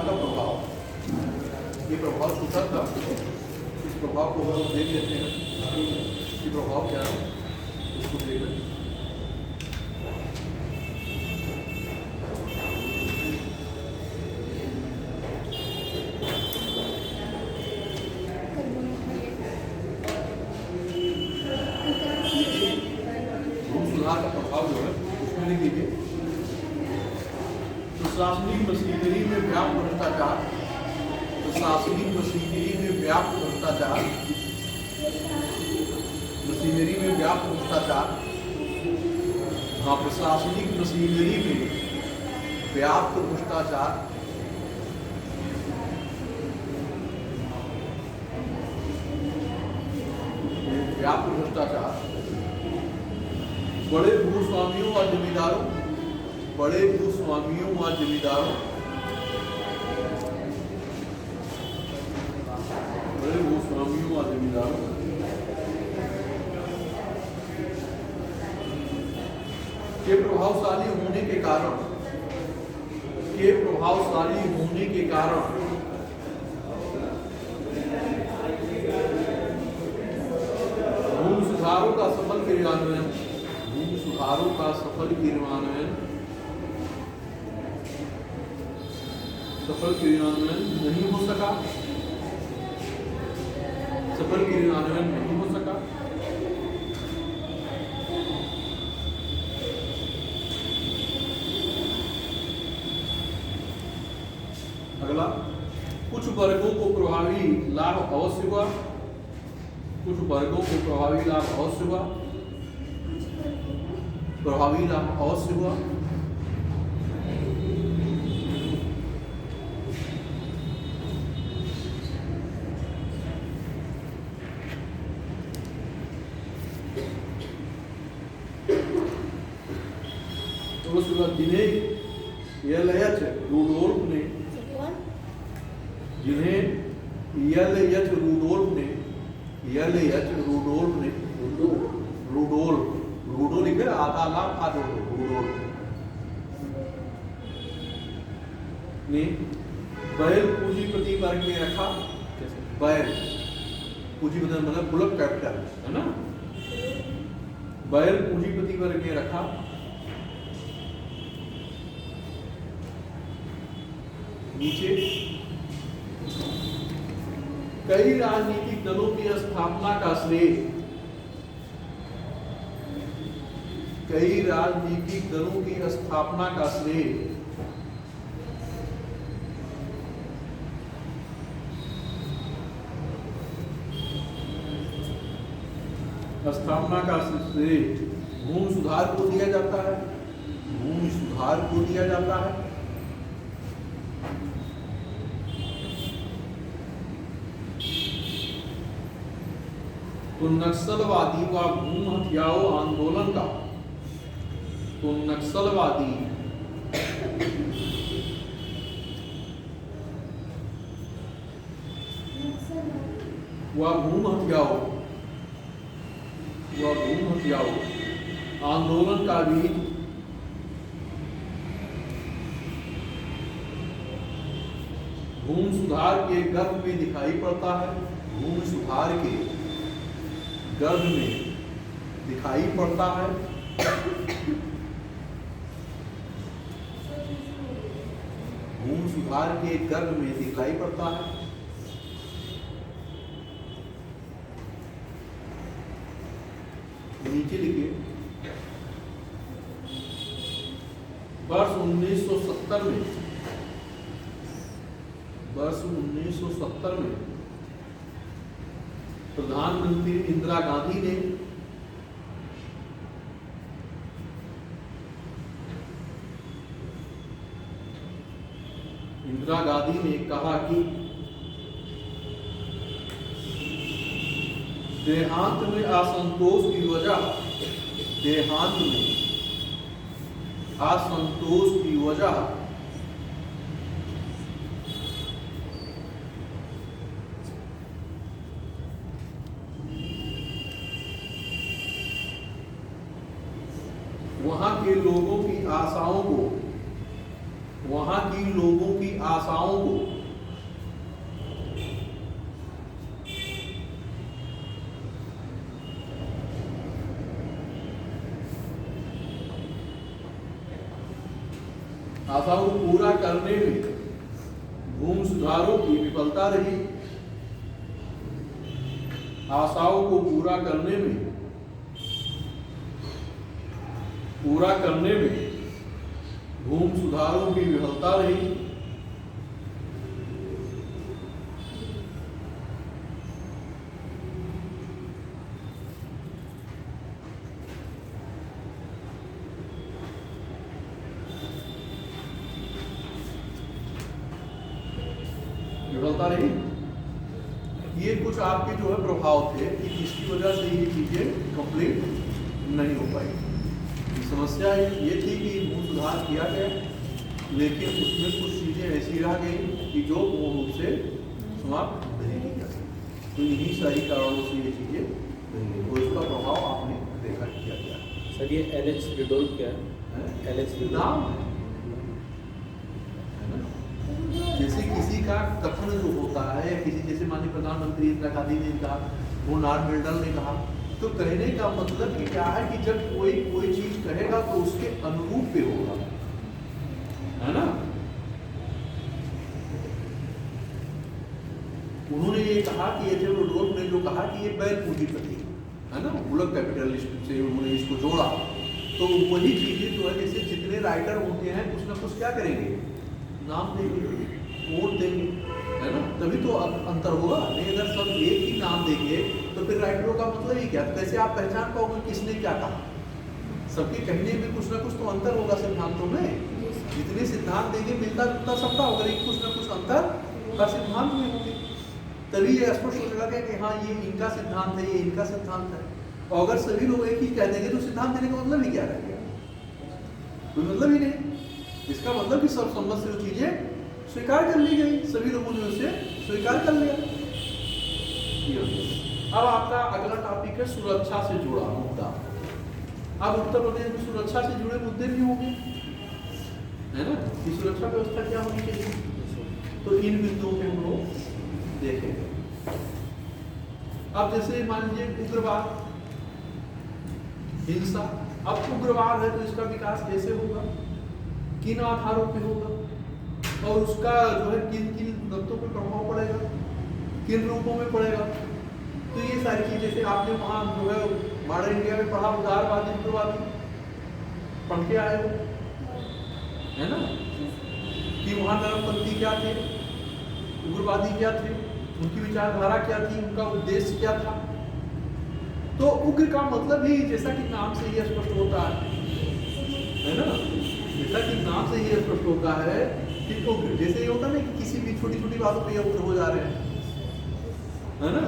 का प्रभाव, ये प्रभाव छूटा था, इस प्रभाव को हम देख लेते हैं कि प्रभाव क्या है, इसको देख लें। सुधार का प्रभाव जो है उसमें लिख लीजिए। प्रशासनिक मशीनरी में व्याप्त भ्रष्टाचार, प्रशासनिक मशीनरी में व्याप्त भ्रष्टाचार, मशीनरी में व्याप्त भ्रष्टाचार, हाँ प्रशासनिक मशीनरी में व्याप्त भ्रष्टाचार, व्याप्त भ्रष्टाचार, बड़े भूस्वामियों और जमींदारों, बड़े भूस्वामियों व जमींदारों, बड़े भूस्वामियों व जमींदारों के प्रभावशाली होने के कारण, के प्रभावशाली होने के कारण भूमि सुधारों का सफल क्रियान्वयन, भूमि सुधारों का सफल क्रियान्वयन नहीं हो सका, सफल क्रियान्वयन नहीं हो सका। अगला, कुछ वर्गों को प्रभावी लाभ अवश्य हुआ, कुछ वर्गों को प्रभावी लाभ अवश्य हुआ, प्रभावी लाभ अवश्य हुआ। जिन्हें एलएच रूडोल्फ ने, जिन्हें एलएच रूडोल्फ ने, एलएच रूडोल्फ ने, रूडोल्फ, रूडो लिखे आधा लाभ आधो रूडोल्फ ने बैल पूंजीपति वर्ग में रखा। बैल पूंजीपति मतलब बुलक कैपिटल है ना, बैल पूंजीपति वर्ग में रखा। नीचे कई राजनीतिक दलों की स्थापना का श्रेय, कई राजनीतिक दलों की स्थापना का श्रेय भूमि सुधार को दिया जाता है, भूमि सुधार को दिया जाता है। तो नक्सलवादी व भूमि हथियाओं आंदोलन का, तो नक्सलवादी व भूमि हथियाओं आंदोलन का भी भूमि सुधार के गर्भ में दिखाई पड़ता है, भूमि सुधार के गर्भ में दिखाई पड़ता है। भूमि सुधार के गर्भ में दिखाई पड़ता है। नीचे लिखिए, वर्ष 1970 में, वर्ष 1970 में प्रधानमंत्री इंदिरा गांधी ने कहा कि देहांत में असंतोष की वजह, देहांत में असंतोष की वजह वहां के लोगों की आशाओं को वहां की लोगों की आशाओं को पूरा करने में भूमि सुधारों की विफलता रही। आशाओं को पूरा करने में भूमि सुधारों की विफलता रही। ये कुछ आपके जो है प्रभाव थे कि जिसकी वजह से ये चीजें कंप्लीट नहीं हो पाई। समस्या ये थी कि भूमि सुधार किया गया, लेकिन उसमें कुछ चीजें ऐसी रह गई कि जो पूर्ण रूप से समाप्त नहीं की जा सकती। तो इन्हीं सारी कारणों से ये चीजें नहीं, तो इसका प्रभाव आपने देखा किया गया। सर ये एलेक्स रिडोल्फ क्या है? एलेक्स नाम है ना, जैसे किसी का कथन जो होता है, या किसी जैसे माननीय प्रधानमंत्री इंदिरा गांधी ने कहा, वो लॉर्ड मेल्टन ने कहा, तो कहने का मतलब कि क्या है कि जब कोई चीज कहेगा तो उसके अनुरूप पे होगा, है ना। उन्होंने ये कहा कि ये जब रोड ने जो कहा कि ये बैल पूंजीपति है ना, मुल्क कैपिटलिस्ट से उन्होंने इसको जोड़ा, तो वही चीजें जो है जैसे जितने राइटर होते हैं कुछ ना कुछ क्या करेंगे, नाम देंगे, वोट देंगे, है ना, तभी तो अंतर होगा। नहीं अगर सब एक ही नाम देंगे तो फिर राइटरों का मतलब ही क्या, कैसे आप पहचान पाओगे किसने क्या कहा। सबके कहने में कुछ ना कुछ तो अंतर होगा सिद्धांतों में, जितने सिद्धांत देंगे मिलता जुलता सबका होगा, लेकिन कुछ ना कुछ अंतर का सिद्धांत में होंगे, तभी ये स्पष्ट हो जाएगा कि हाँ ये इनका सिद्धांत है, ये इनका सिद्धांत है। और अगर सभी लोग एक ही कह देंगे तो सिद्धांत देने का मतलब ही क्या रहेगा, कोई मतलब ही नहीं। इसका मतलब कि सर्वसम्मत से वो चीजें स्वीकार कर ली गई, सभी लोगों ने उसे स्वीकार कर लिया। अब आपका अगला टॉपिक है सुरक्षा से जुड़ा मुद्दा। अब उत्तर प्रदेश में सुरक्षा से जुड़े मुद्दे भी होंगे, है ना, कि सुरक्षा व्यवस्था क्या होनी चाहिए, तो इन बिंदुओं पे हम लोग देखेंगे। अब जैसे मान लीजिए उग्रवाद, हिंसा। अब उग्रवाद है तो इसका विकास कैसे होगा, किन आधारों पे होगा, और उसका जो है किन किन तत्वों पर प्रभाव पड़ेगा, किन रूपों में पड़ेगा। तो ये सारी चीज जैसे आपने वहाँ जो है मॉडर्न इंडिया में पढ़ा, उदारवादी उग्रवादी पढ़ के आए हो, है ना, कि वहाँ नरमपंथी क्या थे, उग्रवादी क्या थे, उनकी विचारधारा क्या थी, उनका उद्देश्य क्या था। तो उग्र का मतलब ही जैसा कि नाम से ही स्पष्ट होता है ना, जैसा कि नाम से ही स्पष्ट होता है कि उग्र, जैसे ये होता है ना कि किसी भी छोटी छोटी बातों पे उग्र हो जा रहे हैं, है ना,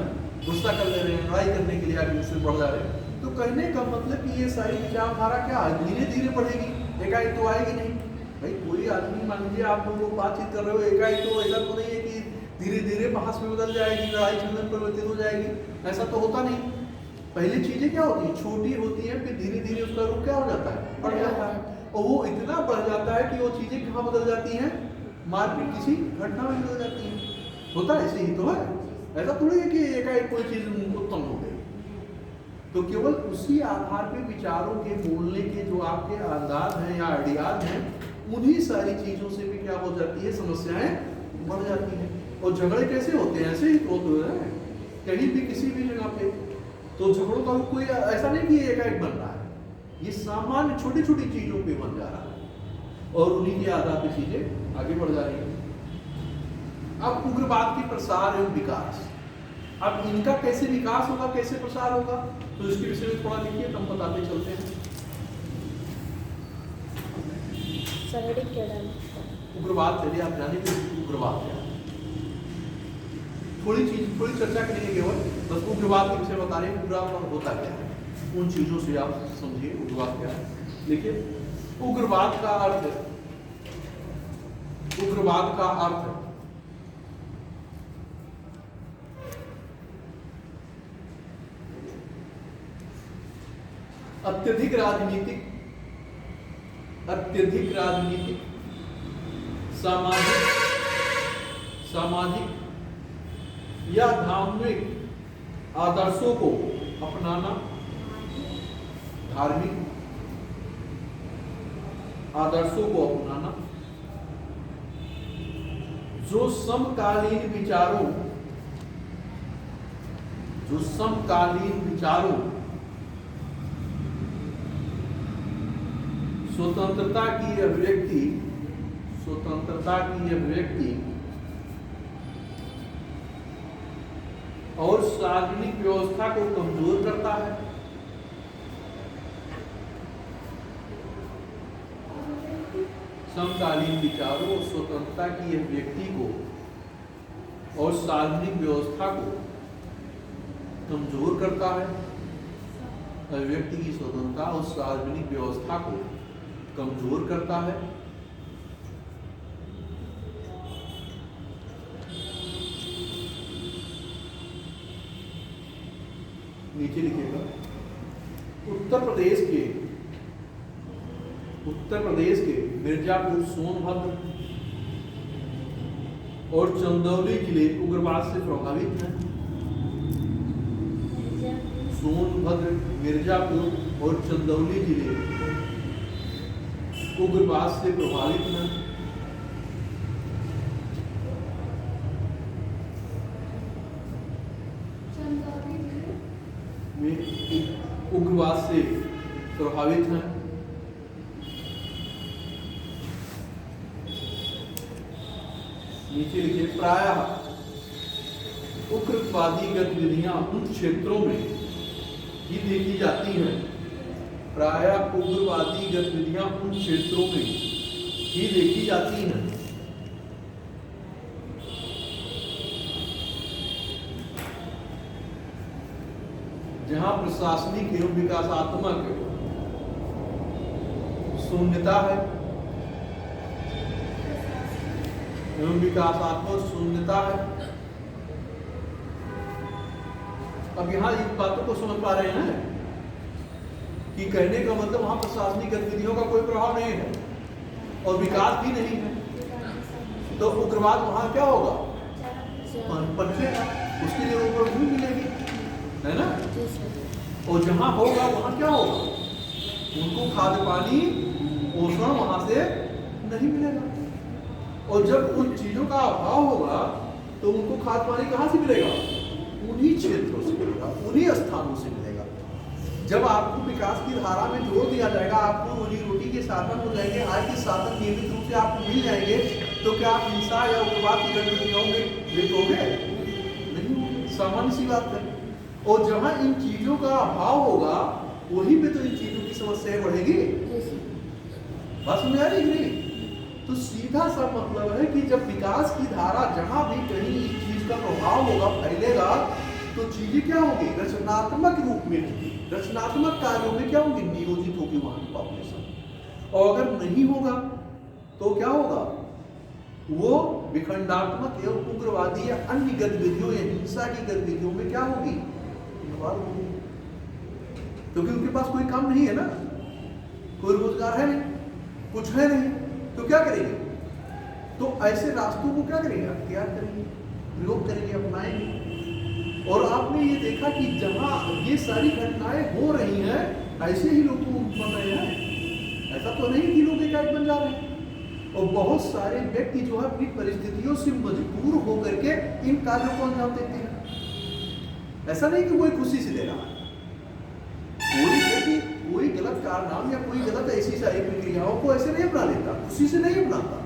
गुस्सा कर ले रहे हैं, लड़ाई करने के लिए आगे उससे बढ़ जा रहे हैं। तो कहने का मतलब कि ये सारी विचारधारा क्या धीरे धीरे बढ़ेगी, एकाएक तो आएगी नहीं। भाई कोई आदमी मान लीजिए आप लोग बातचीत कर रहे हो, एकाएक तो ऐसा तो नहीं है कि धीरे धीरे बहस में बदल जाएगी, लड़ाई झगड़े परिवर्तित हो जाएगी, ऐसा तो होता नहीं। पहली चीजें क्या होती है, छोटी होती है, फिर धीरे धीरे उसका रूप क्या हो जाता है, बढ़ जाता है, और वो इतना बढ़ जाता है कि वो चीजें कहाँ बदल जाती हैं, मारपीट किसी घटना में बदल जाती है। होता है, ऐसे ही तो है, ऐसा थोड़ी है कि एकाएक कोई चीज उत्पन्न हो गई। तो केवल उसी आधार पे विचारों के बोलने के जो आपके अंदाज हैं या आइडियाज हैं, उन्हीं सारी चीजों से भी क्या हो जाती है, समस्याएं बढ़ जाती हैं। और झगड़े कैसे होते हैं, ऐसे ही तो है कहीं भी किसी भी जगह पे। तो झगड़ों का कोई ऐसा नहीं कि एकाएक बन रहा है, ये सामान्य छोटी छोटी चीजों पे बन जा रहा है, और उन्हीं के आधार पे चीजें आगे बढ़ जा रही हैं। अब उग्रवाद की प्रसार एवं विकास, अब इनका कैसे विकास होगा, कैसे प्रसार होगा, तो इसके विषय में थोड़ा लिखिए, तो हम बताते चलते हैं। उग्रवाद चलिए आप जाने के उग्रवाद क्या है, थोड़ी चर्चा करेंगे केवल, बस उग्रवाद के विषय बता रहे हैं, उग्रवाद होता क्या है, उन चीजों से आप समझिए उग्रवाद क्या है। देखिए उग्रवाद का अर्थ अत्यधिक राजनीतिक सामाजिक या धार्मिक आदर्शों को अपनाना, धार्मिक आदर्शों को अपनाना, जो समकालीन विचारों, स्वतंत्रता की अभिव्यक्ति और सार्वजनिक व्यवस्था को कमजोर करता है। समकालीन विचारों और स्वतंत्रता की अभिव्यक्ति को और सार्वजनिक व्यवस्था को कमजोर करता है। अभिव्यक्ति की स्वतंत्रता और सार्वजनिक व्यवस्था को कमजोर करता है। नीचे लिखिएगा, उत्तर प्रदेश के मिर्जापुर, सोनभद्र और चंदौली जिले उग्रवाद से प्रभावित हैं। सोनभद्र, मिर्जापुर और चंदौली जिले उग्रवाद से प्रभावित हैं। उग्रवाद से प्रभावित हैं। नीचे लिखिए, प्रायः उग्रवादी गतिविधियां उन क्षेत्रों में ही देखी जाती हैं। प्रायः उग्रवादी गतिविधियां उन क्षेत्रों में ही देखी जाती हैं जहां प्रशासनिक एवं विकासात्मक शून्यता है, अब यहाँ इन बातों को समझ पा रहे हैं कि कहने का मतलब वहां प्रशासनिक गतिविधियों का कोई प्रभाव नहीं है और विकास भी नहीं है, तो उग्रवाद वहां क्या होगा, पनपेगा, उसके लिए ऊपर भी मिलेगी, है ना। और जहां होगा वहां क्या होगा, उनको खाद्य पानी पोषण वहां से नहीं मिलेगा। और जब उन चीजों का अभाव होगा तो उनको खाद्य पानी कहां से मिलेगा, उन्हीं क्षेत्रों से मिलेगा, उन्हीं स्थानों से मिलेगा। जब आपको विकास की धारा में जोड़ दिया जाएगा, आपको रोजी रोटी के साधन हो जाएंगे, आय के साधन नियमित रूप से आपको मिल जाएंगे, तो क्या आप हिंसा या उग्रवाद की गतिविधियों में लिप्त होंगे? नहीं, सामान्य सी बात है। और जहां इन चीजों का अभाव होगा वहीं पे तो इन चीजों की समस्याएं बढ़ेगी। बात समझ आ रही नहीं? तो सीधा सा मतलब है कि जब विकास की धारा जहां भी कहीं इस चीज का प्रभाव होगा, फैलेगा, तो चीजें क्या होगी, रचनात्मक रूप में होगी, रचनात्मक कार्यों में क्या होगी, नियोजित होगी वहां की पॉपुलेशन। और अगर नहीं होगा तो क्या होगा, वो विखंडात्मक एवं उग्रवादी या अन्य गतिविधियों या हिंसा की गतिविधियों में क्या होगी, क्योंकि उनके पास कोई काम नहीं है ना, कोई रोजगार है नहीं, कुछ है नहीं, तो क्या करेंगे, तो ऐसे रास्तों को क्या करेंगे, अख्तियार करेंगे, प्रयोग करेंगे, अपनाएंगे। और आपने ये देखा कि जहां ये सारी घटनाएं हो रही हैं, ऐसे ही लोग बन रहे हैं, ऐसा तो नहीं कि लोग एकाएक बन जा रहे हैं। और बहुत सारे व्यक्ति जो है अपनी परिस्थितियों से मजबूर होकर के इन कार्यों को अंजाम देते हैं। ऐसा नहीं कि कोई खुशी से दे रहा है, कोई गलत कारनाम या कोई गलत ऐसी सारी प्रक्रियाओं को ऐसे नहीं अपना लेता, खुशी से नहीं अपनाता,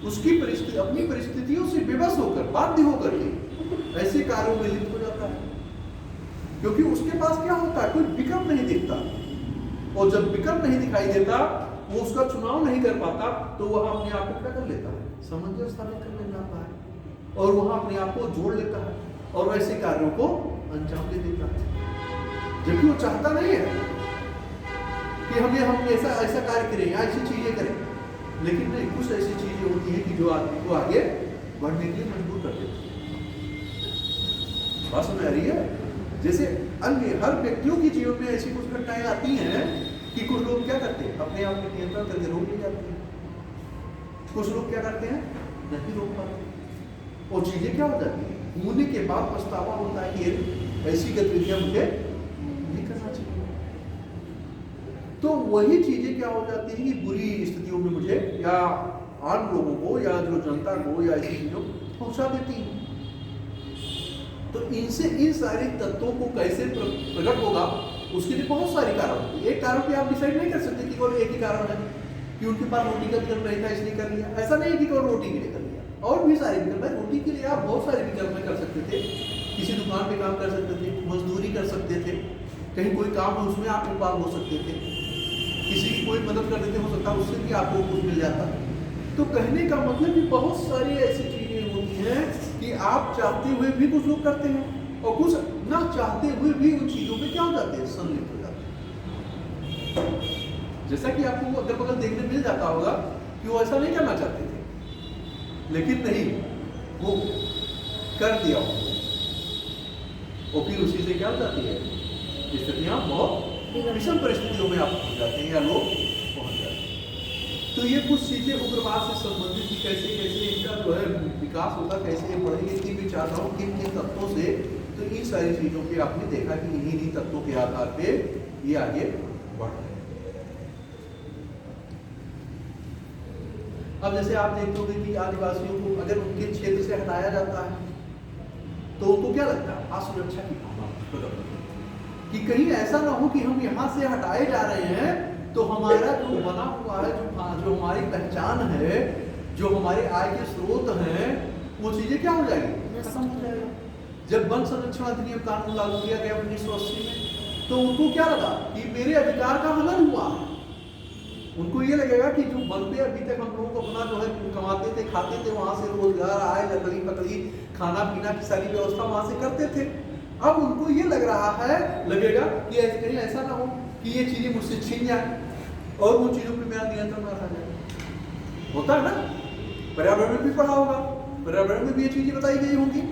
उसकी परिस्थिति, अपनी परिस्थितियों से विवश होकर, बाध्य होकर के ऐसे कार्यों में लिप्त हो जाता है। क्योंकि उसके पास क्या होता है, कोई विकल्प नहीं दिखता, और जब विकल्प नहीं दिखाई देता, वो उसका चुनाव नहीं कर पाता, तो वह अपने आप को क्या कर लेता है, सामंजस्य स्थापित करने जाता है, और वहां अपने आप को जोड़ लेता है और ऐसे कार्यों को अंजाम दे देता है, जबकि वो चाहता नहीं है कि हम ऐसा कार्य करें या ऐसी चीजें करें। लेकिन नहीं, कुछ ऐसी चीजें होती हैं कि जो आदमी को आगे बढ़ने के लिए मजबूर कर देती है। बात समझ आ रही है? जैसे अन्य हर व्यक्तियों के जीवन में ऐसी कुछ घटनाएं आती हैं कि कुछ लोग क्या करते हैं, अपने आप में नियंत्रण करके रोक ले जाते हैं। कुछ लोग क्या करते हैं, नहीं रोक पाते और चीजें क्या हो जाती है, होने के बाद पछतावा होता है कि ऐसी गतिविधियां मुझे नहीं करना चाहिए। तो वही चीजें क्या हो जाती है कि बुरी स्थितियों में मुझे या आम लोगों को या जो जनता को या ऐसी चीजों पहुंचा देती है। तो इनसे इन सारे तत्वों को कैसे प्रकट होगा, उसके लिए बहुत सारे कारण होते हैं। एक कारण पे आप डिसाइड नहीं कर सकते कि केवल एक ही कारण है कि उनके पास रोटी का विकल्प नहीं था इसलिए कर लिया। ऐसा नहीं कि केवल रोटी के लिए कर लिया, और भी सारे विकल्प है। रोटी के लिए आप बहुत सारे विकल्प में कर सकते थे, किसी दुकान पे काम कर सकते थे, मजदूरी कर सकते थे, कहीं कोई काम हो उसमें आप व्यापार हो सकते थे, किसी की कोई मदद कर देते हो सकता उससे भी आपको कुछ मिल जाता। तो कहने का मतलब कि बहुत सारी ऐसी चीजें होती हैं कि आप चाहते हुए भी कुछ लोग करते हैं और कुछ ना चाहते हुए भी उन चीजों में क्या हो जाते हैं, सम्मिलित हो जाते हैं। जैसा कि आपको अगल बगल देखने मिल जाता होगा कि वो ऐसा नहीं करना चाहते थे, लेकिन नहीं वो कर दिया और फिर उसी से क्या हो जाती है, स्थितियां बहुत विषम परिस्थितियों में आप पहुंच जाते हैं या लोग पहुंच जाते हैं। तो ये कुछ चीजें उग्रवाद से संबंधित कि कैसे कैसे इनका जो है विकास होगा, कैसे बढ़ेंगे, किन विचारधाराओं किन किन तत्वों से। तो इन सारी चीजों पे आपने देखा कि इन्हीं तत्वों के आधार पे ये आगे बढ़ रहे हैं। अब जैसे आप देखोगे कि आदिवासियों को अगर उनके क्षेत्र से हटाया जाता है तो उनको क्या लगता है, असुरक्षा की भावना कि कहीं ऐसा ना हो कि हम यहाँ से हटाए जा रहे हैं तो हमारा जो बना हुआ है, जो हमारी पहचान है, जो हमारे आय के स्रोत हैं, वो चीजें क्या हो जाएगी, खत्म हो जाएगा। जब वन संरक्षण अधिनियम कानून लागू किया गया 1980 में, तो उनको क्या लगा कि मेरे अधिकार का हनन हुआ। उनको ये लगेगा कि जो वन पे अभी तक हम लोग अपना जो है कमाते थे, खाते थे, वहां से रोजगार, आय, लकड़ी पकड़ी, खाना पीना की सारी व्यवस्था वहां से करते थे। अब उनको ये लग रहा है, लगेगा कि कहीं ऐसा ना हो कि ये चीजें मुझसे छीन जाए और उन चीजों पे मेरा नियंत्रण ना रह जाए। होता है ना, पर्यावरण में भी पढ़ा होगा, पर्यावरण में भी ये चीजें बताई गई होंगी।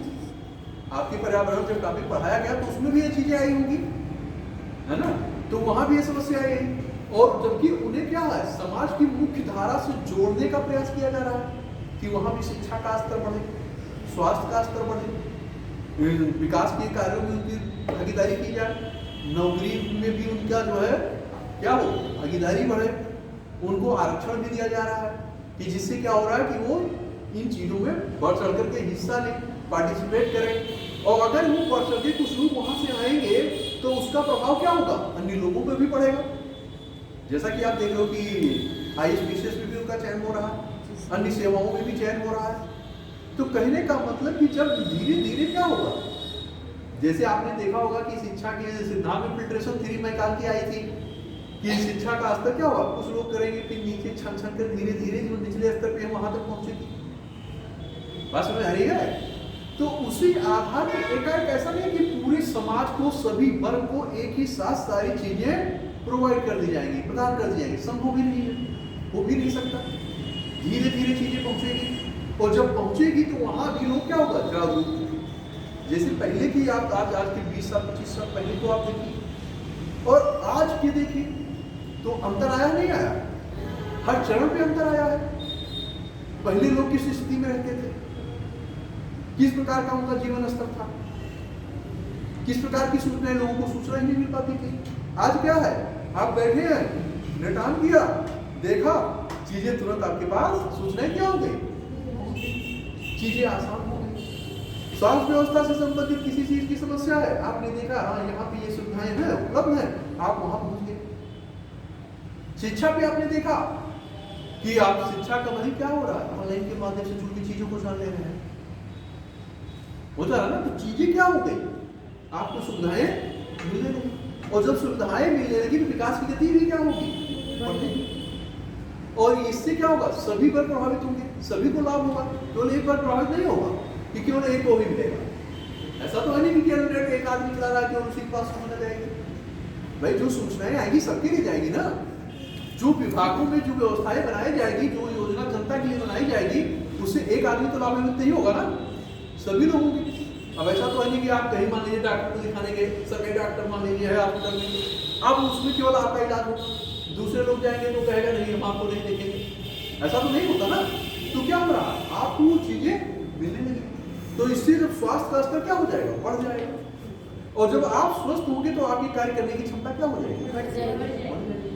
आपके पर्यावरण जब टॉपिक पढ़ाया गया तो उसमें भी ये चीजें आई होंगी, है ना। तो वहां भी ये समस्या आई, और जबकि उन्हें क्या है, समाज की मुख्य धारा से जोड़ने का प्रयास किया जा रहा है कि वहां भी शिक्षा का स्तर बढ़े, स्वास्थ्य का स्तर बढ़े, विकास के कार्यों में उनकी भागीदारी की जाए, नौकरी में भी उनका जो है क्या हो, भागीदारी बढ़े, उनको आरक्षण भी दिया जा रहा है कि जिससे क्या हो रहा है कि वो इन चीजों में बढ़ चढ़ करके हिस्सा लें, पार्टिसिपेट करें। और अगर वो बढ़ चढ़ के कुछ लोग वहां से आएंगे तो उसका प्रभाव क्या होगा, अन्य लोगों पर भी पड़ेगा। जैसा कि आप देख लो कि ISPCS में भी उनका चयन हो रहा है, अन्य सेवाओं में भी चयन हो रहा है। तो कहने का मतलब कि जब धीरे धीरे क्या होगा, जैसे आपने देखा होगा कि शिक्षा के सिद्धांत में फिल्ट्रेशन थ्योरी में निकाल के आई थी कि शिक्षा का स्तर क्या होगा, कुछ लोग करेंगे फिर नीचे छन छन कर धीरे धीरे जो निचले स्तर पे वहां तक पहुंचेगी। बात समझ आ रही है। तो उसी आधार पर एकाएक ऐसा नहीं कि पूरे समाज को, सभी वर्ग को एक ही साथ सारी चीजें प्रोवाइड कर दी जाएंगी, प्रदान कर दी जाएंगी, संभव भी नहीं है, हो भी नहीं सकता। धीरे धीरे चीजें पहुंचेगी, और जब पहुंचेगी तो वहां भी लोग क्या होगा, जागरूक। जैसे पहले की आप आज के 20 साल 25 साल पहले तो आप देखिए और आज के देखिए तो अंतर आया नहीं आया, हर चरण पे अंतर आया है। पहले लोग किस स्थिति में रहते थे, किस प्रकार का उनका जीवन स्तर था, किस प्रकार की सूचनाएं लोगों को सूचना ही नहीं मिल पाती थी। आज क्या है, आप बैठे हैं, नेट ऑन किया, देखा, चीजें तुरंत आपके पास, सूचनाएं क्या हो गई, चीजें आसान हो गई। स्वास्थ्य व्यवस्था से संबंधित किसी चीज की समस्या है, आपने देखा हाँ यहाँ पे ये सुविधाएं हैं, उपलब्ध है, आप वहां पहुंच गए। शिक्षा पे आपने देखा कि आप शिक्षा का वही क्या हो रहा है, ऑनलाइन के माध्यम से जुड़ के चीजों को जान ले रहे हैं, होता है ना। तो चीजें क्या हो गई, आपको सुविधाएं मिलने लगी, और जब सुविधाएं मिलने लगी तो विकास की गति भी क्या होगी, बढ़ेगी। और इससे क्या होगा, सभी पर प्रभावित होंगे, सभी को लाभ होगा, केवल एक पर प्रभावित नहीं होगा कि केवल एक को ही मिलेगा। ऐसा तो है नहीं कि केवल एक आदमी चला रहा है केवल उसी के पास सूचना जाएगी। भाई जो सूचनाएं आएगी सबके लिए जाएगी ना, जो विभागों में जो व्यवस्थाएं बनाई जाएगी, जो योजना जनता के लिए बनाई जाएगी, उससे एक आदमी तो लाभान्वित नहीं होगा ना, सभी लोगों की। अब ऐसा तो है नहीं कि आप कहीं मान लीजिए डॉक्टर को दिखाने गए, सरकारी डॉक्टर मान लीजिए है हॉस्पिटल में, अब उसमें केवल आपका इलाज होगा, दूसरे लोग जाएंगे तो कहेगा नहीं हम आपको नहीं देखेंगे, ऐसा तो नहीं होता ना। तो क्या हो रहा है, आपको वो चीजें मिलने लगी। तो इससे जब स्वास्थ्य का स्तर क्या हो जाएगा, बढ़ जाएगा। और जब आप स्वस्थ होंगे तो आपकी कार्य करने की क्षमता क्या हो जाएगी, बढ़ जाएगी।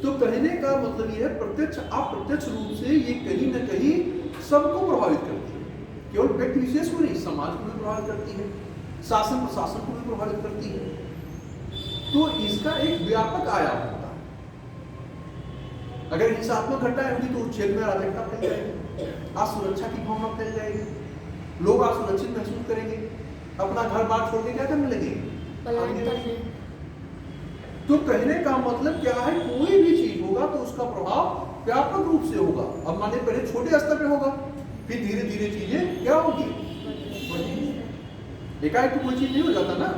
तो कहने का मतलब ये है प्रत्यक्ष अप्रत्यक्ष रूप से ये कहीं न कहीं सबको प्रभावित करती है, केवल व्यक्ति विशेष को नहीं, समाज को भी प्रभावित करती है, शासन प्रशासन को भी प्रभावित करती है। तो इसका एक व्यापक आयाम होता है। अगर हिंसात्मक घटनाएं होगी तो उस क्षेत्र में अराजकता फैल जाएगी, असुरक्षा की भावना फैल जाएगी, लोग असुरक्षित महसूस करेंगे, अपना घर बार छोड़ के क्या करने लगेंगे, पलायन करने। तो कहने का मतलब क्या है, कोई भी चीज होगा तो उसका प्रभाव व्यापक रूप से होगा। अब माने पहले छोटे स्तर पे होगा, फिर धीरे धीरे चीजें क्या होगी, एकाएक तो कोई चीज नहीं हो जाता ना।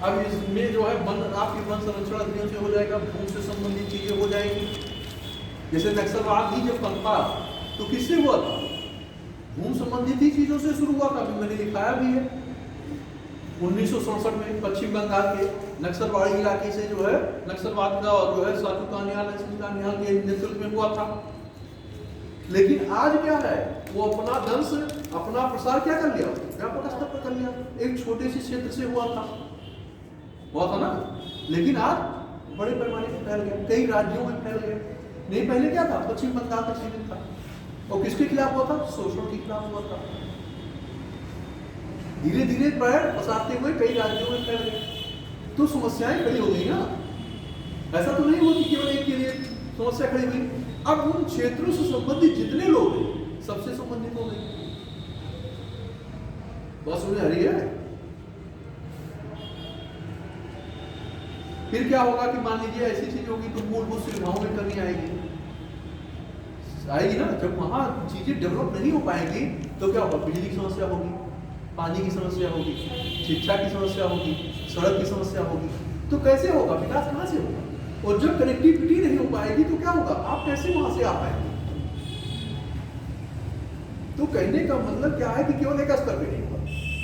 अब इसमें जो है वन, आपकी वन संरक्षण अधिनियम से हो जाएगा, भूमि से संबंधित चीजें हो जाएंगी। जैसे नक्सलवाद ही जब पनपा तो किससे हुआ था, भूमि संबंधित ही चीजों से शुरू हुआ था। अभी मैंने दिखाया भी है 1967 में पश्चिम बंगाल के नक्सलवाड़ी इलाके से जो है नक्सलवाद का और जो है साधु कान्याल लक्ष्मीकान्याल के नेतृत्व में हुआ था। लेकिन आज क्या है, वो अपना दंश अपना प्रसार क्या कर लिया, व्यापक स्तर पर कर लिया। एक छोटे से क्षेत्र से हुआ था ना, लेकिन आज बड़े पैमाने पर फैल गया, कई राज्यों में फैल गया। नहीं पहले क्या था, पश्चिम बंगाल का सीमित था, और किसके खिलाफ हुआ था, शोषण के खिलाफ हुआ था। धीरे धीरे पैर पसारते हुए कई राज्यों में फैल गए, तो समस्याएं खड़ी हो गई ना। ऐसा तो नहीं हुआ कि केवल एक के लिए समस्या खड़ी हुई, अब उन क्षेत्रों से संबंधित जितने लोग हैं सबसे संबंधित हो गए। बात समझ आ रही है। फिर क्या होगा कि मान लीजिए ऐसी चीज होगी तो मूलभूत सुविधाओं में कमी आएगी ना। जब वहां चीजें डेवलप नहीं हो पाएंगी तो क्या होगा, बिजली की समस्या होगी, पानी की समस्या होगी, शिक्षा की समस्या होगी, सड़क की समस्या होगी। तो कैसे होगा, विकास कहां से होगा। और जब कनेक्टिविटी नहीं हो पाएगी तो क्या होगा, आप कैसे वहां से आ पाएंगे। तो कहने का मतलब क्या है कि केवल एक स्तर पे नहीं होगा,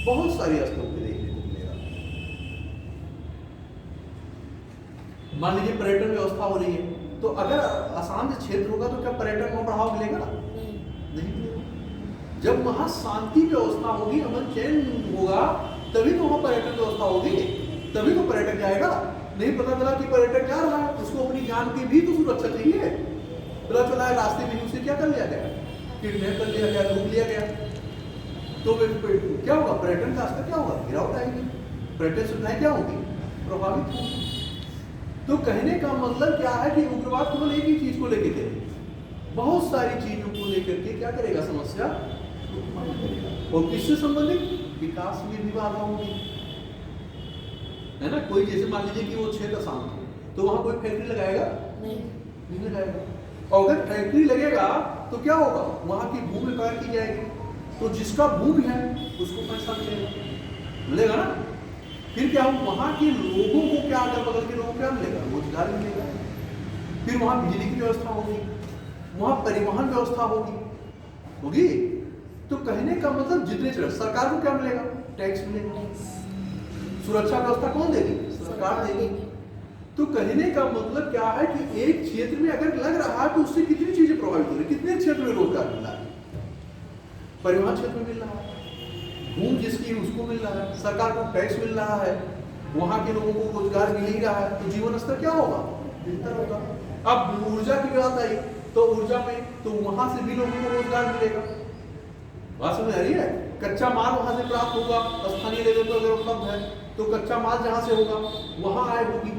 बहुत सारे स्तरों पे देखने को मिलेगा। मान लीजिए पर्यटन व्यवस्था हो रही है, तो अगर अशांत क्षेत्र होगा तो क्या पर्यटन को बढ़ावा मिलेगा, नहीं मिलेगा। जब वहां शांति व्यवस्था होगी, अमन चैन होगा, तभी तो वहां पर्यटन व्यवस्था होगी, तभी तो पर्यटक जाएगा। नहीं पता चला कि पर्यटक जा रहा है, उसको अपनी जान की भी तो सुरक्षा चाहिए। पता चला है रास्ते में उसे क्या कर लिया गया, किडनैप कर लिया गया, लूट लिया गया, तो क्या होगा, पर्यटन का स्तर क्या होगा, गिरावट आएगी, पर्यटन सुविधाएं क्या होगी, प्रभावित होगी। तो कहने का मतलब क्या है कि उग्रवाद केवल एक ही चीज को लेकर के, बहुत सारी चीजों को लेकर के क्या करेगा, समस्या करेगा। और किससे संबंधित, विकास में भी बाधा होगी, है ना। कोई जैसे मान लीजिए कि वो क्षेत्र अशांत हो, तो वहां कोई फैक्ट्री लगाएगा, नहीं लगाएगा। और अगर फैक्ट्री लगेगा तो क्या होगा, वहां की भूमि एक्वायर की जाएगी, तो जिसका भूमि है उसको पैसा मिलेगा ना। फिर क्या हो, वहां के लोगों को क्या, अगल बगल के लोगों को क्या मिलेगा, रोजगार मिलेगा। फिर वहां बिजली की व्यवस्था होगी, वहां परिवहन व्यवस्था होगी। तो कहने का मतलब जितने चीज, सरकार को क्या मिलेगा, टैक्स मिलेगा। सुरक्षा व्यवस्था कौन देगी, सरकार देगी। तो कहने का मतलब क्या है कि एक क्षेत्र में अगर लग रहा है तो उससे कितनी चीजें प्रभावित हो रही, कितने क्षेत्र में रोजगार मिल रहा है, परिवहन क्षेत्र में मिल रहा है, भूमि जिसकी उसको मिल रहा है, सरकार को टैक्स मिल रहा है, वहां के लोगों को रोजगार मिल ही रहा है, तो जीवन स्तर क्या होगा, बेहतर होगा। अब ऊर्जा की बात आई तो ऊर्जा में तो वहां से भी लोगों को रोजगार मिलेगा। बात समझ आ रही है। कच्चा माल वहां से प्राप्त होगा, स्थानीय लेवल पर अगर उपलब्ध है तो कच्चा माल जहां से होगा वहां आय होगी।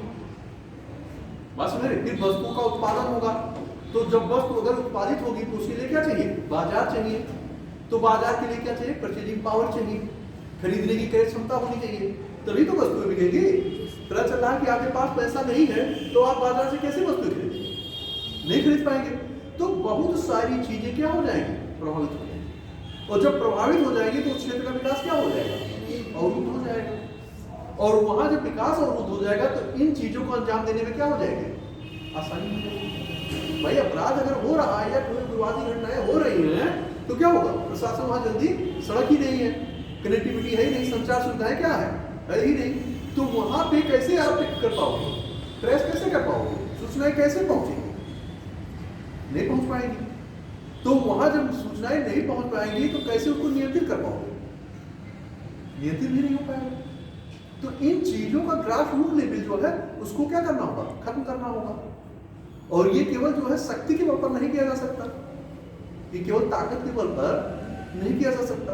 बात समझ रहे। फिर वस्तु का उत्पादन होगा, तो जब वस्तु अगर उत्पादित होगी तो उसके लिए क्या चाहिए, बाजार चाहिए। तो बाजार के लिए क्या चाहिए, परचेजिंग पावर चाहिए, खरीदने की क्रय क्षमता होनी चाहिए, तभी तो वस्तुएं बिकेगी। पता चल रहा है कि आपके पास पैसा नहीं है तो आप बाजार से कैसे वस्तु खरीदेंगे, नहीं खरीद पाएंगे। तो बहुत सारी चीजें क्या हो जाएंगी, प्रभावित हो जाएंगी। और जब प्रभावित हो जाएगी तो उस क्षेत्र का विकास क्या हो जाएगा, अवरुद्ध हो जाएगा। और वहां जब विकास अवरुद्ध हो जाएगा तो इन चीजों को अंजाम देने में क्या हो जाएगी, आसानी हो जाएगी। भाई अपराध अगर हो रहा है या कोई उग्रवादी घटनाएं हो रही हैं तो क्या होगा, प्रशासन वहां जल्दी, सड़क ही नहीं है, कनेक्टिविटी है ही नहीं, संचार सुविधाएं क्या है ही नहीं, तो वहां पे कैसे आप कर पाओगे, ट्रेस कैसे कर पाओगे, सूचनाएं कैसे पहुंचेंगी। नहीं पहुंच पाएंगी। तो वहां जब सूचनाएं नहीं पहुंच पाएंगी तो कैसे उसको नियंत्रित कर पाओगे? नियंत्रित भी नहीं हो पाएगा। तो इन चीजों का ग्रास रूट लेवल जो है उसको क्या करना होगा? खत्म करना होगा। और ये केवल जो है शक्ति के बल पर नहीं किया जा सकता, ये केवल ताकत के बल पर नहीं किया जा सकता।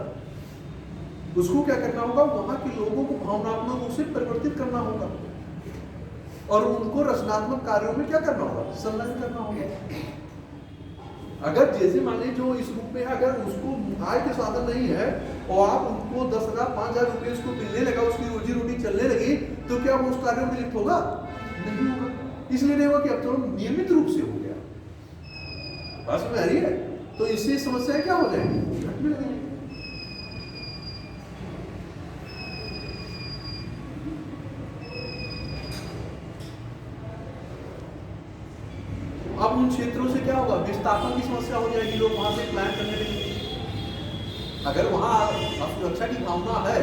उसको क्या करना होगा? वहां के लोगों को भावनात्मक रूप से परिवर्तित करना होगा और उनको रचनात्मक कार्यों में क्या करना होगा? संलग्न करना होगा। अगर जैसे मान लीजिए जो इस रूप में है, अगर उसको आय के साधन नहीं है और आप उनको 10,000 5,000 रुपये उसको मिलने लगा, उसकी रोजी रोटी चलने लगी, तो क्या वो उस कार्यों में लिप्त होगा? नहीं होगा। इसलिए नहीं होगा कि अब तो नियमित रूप से हो गया। बात समझ आ रही है? तो इससे समस्याएं क्या हो जाएंगी? घटने लगेंगी। अब उन क्षेत्रों से क्या होगा? विस्थापन की समस्या हो जाएगी, लोग वहां से प्लान करने लगेंगे। अगर वहां सुरक्षा की भावना है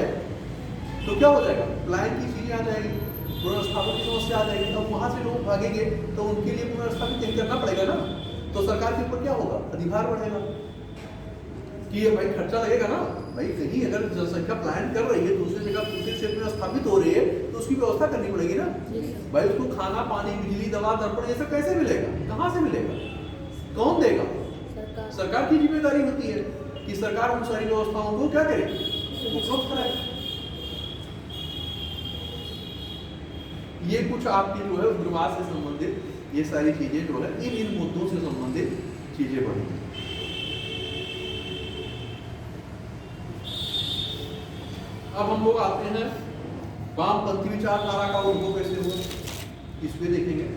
तो क्या हो जाएगा? प्लान की चीजें आ जाएगी, पुनर्स्थापन की समस्या आ जाएगी। अब वहां से लोग भागेंगे तो उनके लिए पुनर्स्थापित कहीं करना पड़ेगा ना। तो सरकार के ऊपर क्या होगा? अधिभार बढ़ेगा कि ये भाई खर्चा लगेगा ना भाई। कहीं अगर जनसंख्या प्लान कर रही है दूसरी जगह दूसरे क्षेत्र में स्थापित हो रही है तो उसकी व्यवस्था करनी पड़ेगी ना भाई। उसको खाना पानी बिजली दवा दर्पण ये सब कैसे मिलेगा? कहाँ से मिलेगा? कौन देगा? सरकार की जिम्मेदारी होती है कि सरकार उन सारी व्यवस्थाओं को क्या करे? उपलब्ध कराए। ये कुछ आपकी जो है उग्रवाद से संबंधित ये सारी चीजें जो है इन मुद्दों से संबंधित चीजें बनी। अब हम लोग आते हैं वामपंथी विचारधारा का उद्भव कैसे हुआ, इस पे देखेंगे।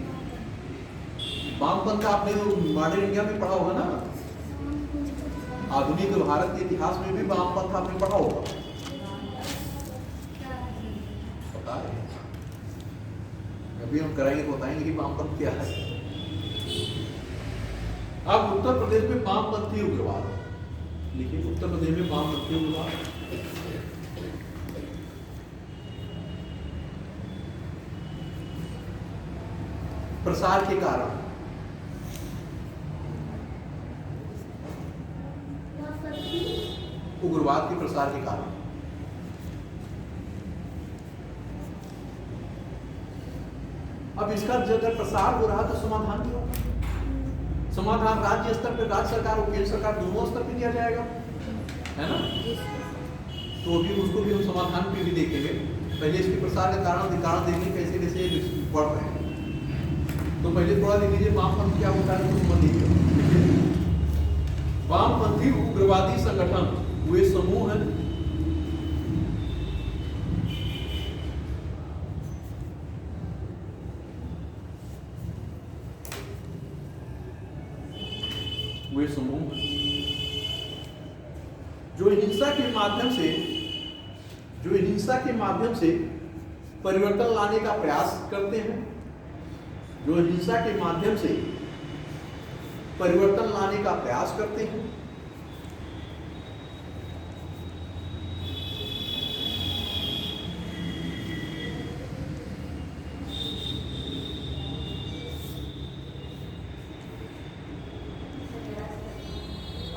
वामपंथ आपने मॉडर्न इंडिया में पढ़ा होगा ना, आधुनिक भारत के इतिहास में भी वामपंथ आपने पढ़ा होगा, पता है? अभी हम कराएंगे तो बताएंगे कि वामपंथ क्या है। अब उत्तर प्रदेश में वामपंथी उग्रवाद लिखिए। उत्तर प्रदेश में वामपंथी उग्रवाद प्रसार के कारण। उग्रवाद के प्रसार के कारण अब इसका अगर प्रसार हो रहा तो समाधान क्या होगा? समाधान राज्य स्तर पर राज्य सरकार और केंद्र सरकार दोनों स्तर पर किया जाएगा, है ना? तो अभी उसको भी हम समाधान पे भी देखेंगे। पहले इसके प्रसार के कारण देखेंगे कैसे कैसे बढ़ रहे हैं। तो पहले थोड़ा देख लीजिए वामपंथ क्या होता है, तो संबंधित वामपंथी उग्रवादी संगठन वे समूह हैं जो हिंसा के माध्यम से परिवर्तन लाने का प्रयास करते हैं, जो हिंसा के माध्यम से परिवर्तन लाने का प्रयास करते हैं।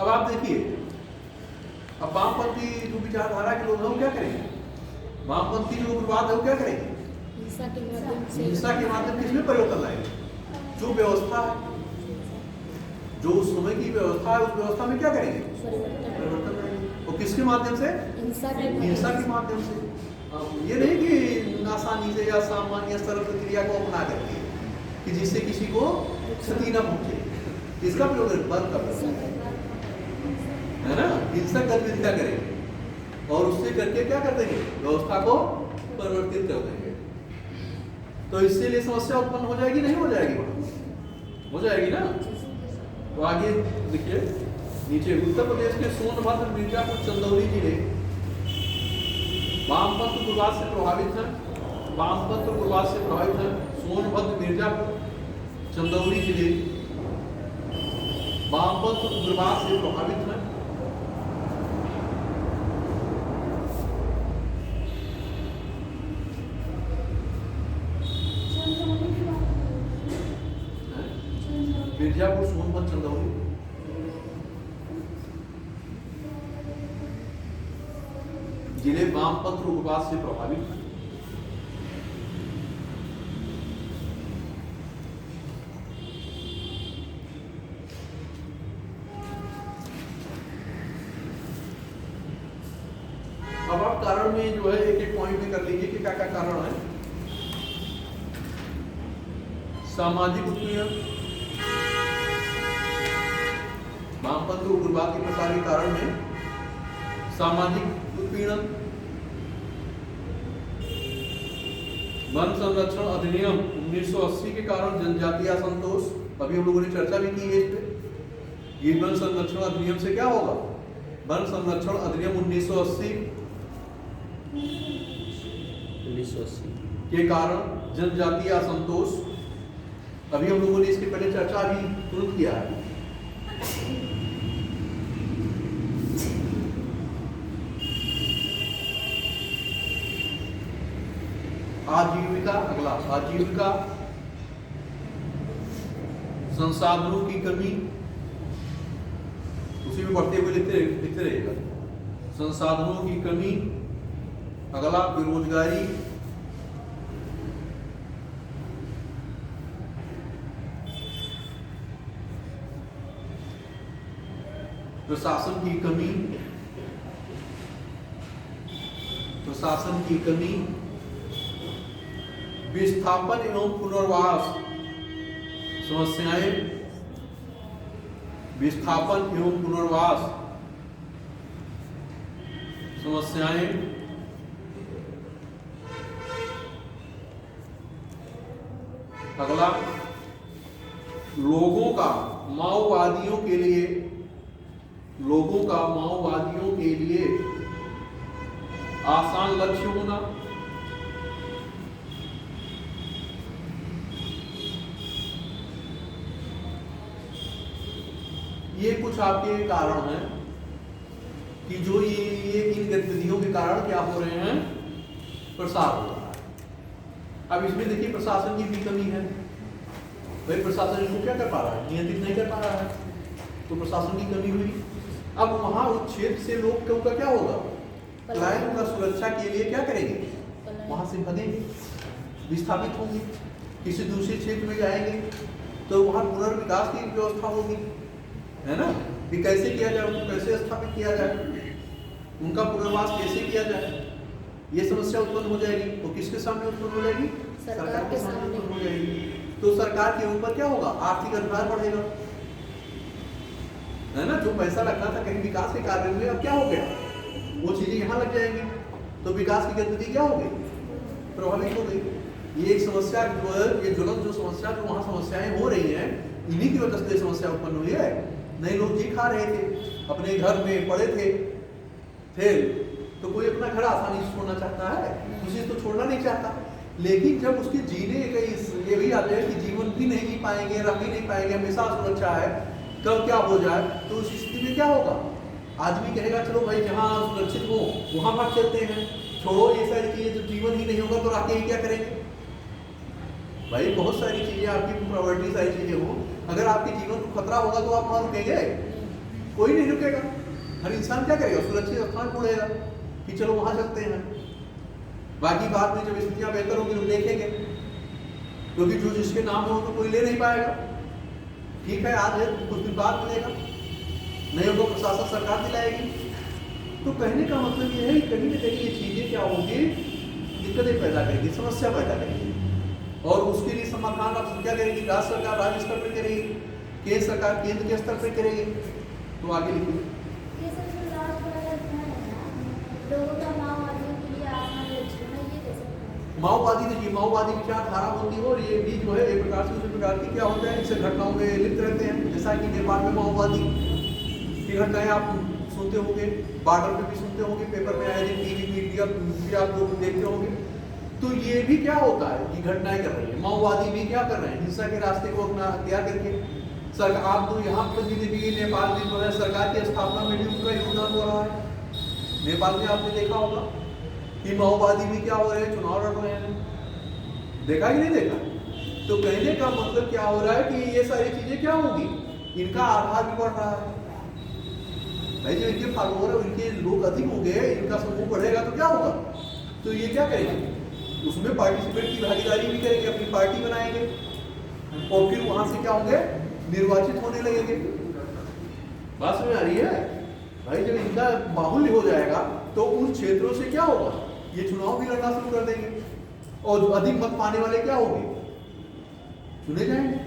अब आप देखिए, अब वामपंथी जो विचारधारा के लोग हैं वो क्या करेंगे? वामपंथी जो उग्रवाद है वो क्या करेंगे? हिंसा के माध्यम से इसमें परिवर्तन लाएंगे। जो व्यवस्था है, जो उस समय की व्यवस्था है, उस व्यवस्था में क्या करेंगे? परिवर्तन लाएंगे। और किसके माध्यम से? हिंसा के माध्यम से। ये नहीं कि आसानी से या सामान्य सरल प्रक्रिया को अपना करके कि जिससे किसी को क्षति न पहुंचे, इसका प्रयोग बल का है ना, हिंसक गतिविधियां करेंगे और उससे करके क्या कर देंगे? व्यवस्था को परिवर्तित कर देंगे। तो इससे लिए समस्या उत्पन्न हो जाएगी, नहीं हो जाएगी? हो जाएगी ना। तो आगे देखिए नीचे, उत्तर प्रदेश के सोनभद्र, मिर्जापुर, चंदौली जिले वामपंथ उग्रवाद से प्रभावित हैं। वामपंथ उग्रवाद से प्रभावित हैं सोनभद्र, मिर्जापुर, चंदौली जिले वामपंथ उग्रवाद से प्रभावित हैं। मिर्जापुर, सोनभद्र मोहम्मद चंदौली। जिले वामपंथ उग्रवाद से प्रभावित हैं। अब आप कारण में जो है एक एक पॉइंट में कर लीजिए कि क्या क्या कारण है। सामाजिक उत्पीड़न, वामपंथ उग्रवाद के प्रसार के कारण में सामाजिक उत्पीड़न, वन संरक्षण अधिनियम 1980 के कारण जनजातीय असंतोष, अभी हम लोगों ने चर्चा भी की है इस पे। ये वन संरक्षण अधिनियम से क्या होगा? वन संरक्षण अधिनियम 1980 के कारण जनजातीय असंतोष, अभी हम लोगों ने इसके पहले चर्चा भी तुरंत किया है। आजीविका, अगला आजीविका, संसाधनों की कमी, उसी में बढ़ते हुए लिखते रहेगा। संसाधनों की कमी, अगला बेरोजगारी, प्रशासन की कमी, विस्थापन एवं पुनर्वास समस्याएं, विस्थापन एवं पुनर्वास समस्याएं, अगला लोगों का माओवादियों के लिए आसान लक्ष्य होना, ये कुछ आपके कारण हैं कि जो ये इन गतिविधियों के कारण क्या हो रहे हैं, प्रसार हो रहा है। अब इसमें देखिए प्रशासन की भी कमी है। भाई प्रशासन इसको क्या कर पा रहा है? नियंत्रित नहीं कर पा रहा है, तो प्रशासन की कमी हुई। अब वहां उस क्षेत्र से लोग का क्या होगा? पलायन का सुरक्षा के लिए क्या करेंगे? वहां से भगेंगे, विस्थापित होंगे, किसी दूसरे क्षेत्र में जाएंगे, तो वहां पुनर्विकास की व्यवस्था होगी, है ना, कि कैसे किया जाए, उनको कैसे स्थापित किया जाए, उनका पुनर्वास कैसे किया जाए, ये समस्या उत्पन्न हो जाएगी। तो किसके सामने उत्पन्न हो जाएगी? सरकार के सामने उत्पन्न हो जाएगी। तो सरकार के ऊपर क्या होगा? आर्थिक अधिभार बढ़ेगा, है ना। जो पैसा लगना था कहीं विकास के कार्य में, अब क्या हो गया? वो चीजें यहाँ लग जाएंगी, तो विकास की गतिविधि क्या हो गई? प्रभावित हो गई। ये एक समस्या जो है, ये ज्वलंत जो समस्या जो वहाँ समस्याएं हो रही हैं, इन्हीं की वजह से समस्या उत्पन्न हुई है। नए लोग जी खा रहे थे, अपने घर में पड़े थे, तो कोई अपना घर आसानी से छोड़ना चाहता है? उसे तो छोड़ना नहीं चाहता। लेकिन जब उसके जीने का ये भी आता है कि जीवन भी नहीं जी पाएंगे, रह भी नहीं पाएंगे, हमेशा सुरक्षा है, कब क्या हो जाए, तो उस स्थिति में क्या होगा? आदमी कहेगा चलो भाई जहाँ सुरक्षित हो वहाँ भाग चलते हैं, छोड़ो ये सारी चीजें, जब जीवन ही नहीं होगा तो आके ही क्या करेंगे? भाई बहुत सारी चीजें आपकी प्रॉपर्टी, सारी चीजें हो, अगर आपके जीवन को खतरा होगा तो आप वहाँ रुकेंगे? कोई नहीं रुकेगा। हर इंसान क्या करेगा? सुरक्षित स्थान ढूंढेगा कि चलो वहाँ चलते हैं। बाकी बाद में जब स्थितियाँ बेहतर होगी तो देखेंगे, क्योंकि जो जिसके नाम हो तो कोई ले नहीं पाएगा। ठीक है, आज है, कुछ दिन बाद मिलेगा, नहीं होगा प्रशासन सरकार दिलाएगी। तो कहने का मतलब ये है कि कहीं ना कहीं ये चीजें क्या होंगी, दिक्कतें पैदा करेगी, समस्या पैदा करेगी, और उसके लिए समाधान आप क्या करेगी? राज्य सरकार राज्य स्तर पर करेगी, केंद्र सरकार केंद्र के स्तर पर करेगी। तो आगे लिखिए। माओवादी, देखिए माओवादी विचारधारा होती है, और ये भी जो है एक प्रकार से उसी प्रकार की क्या होता है, इससे घटनाओं में लिप्त रहते हैं। जैसा कि नेपाल में माओवादी की घटनाएं आप सुनते होंगे, बॉर्डर पे भी सुनते होंगे, पेपर में आए दिन, टीवी मीडिया भी आप लोग देखते होंगे। तो ये भी क्या होता है कि घटनाएं कर रही है, माओवादी भी क्या कर रहे हैं, हिंसा के रास्ते को अपना हथियार करके। सरकार आप तो यहाँ पर भी नेपाल में जो है सरकार की स्थापना में भी उनका योगदान हो रहा है। नेपाल में आपने देखा होगा कि माओवादी भी क्या हो रहे हैं, चुनाव लड़ रहे हैं, देखा कि नहीं देखा? तो कहने का मतलब क्या हो रहा है कि ये सारी चीजें क्या होंगी, इनका आधार भी बढ़ रहा है। भाई जो इनके फॉलोअर है, इनके लोग अधिक होंगे, इनका समूह बढ़ेगा तो क्या होगा? तो ये क्या करेंगे? उसमें पार्टिसिपेट की भागीदारी भी करेंगे, अपनी पार्टी बनाएंगे और फिर वहां से क्या होंगे? निर्वाचित होने लगेंगे। बात समझ आ रही है? भाई जब इनका बाहुल्य हो जाएगा तो उन क्षेत्रों से क्या होगा? ये चुनाव भी लड़ना शुरू कर देंगे और जो अधिक मत पाने वाले क्या होंगे? चुने जाएंगे।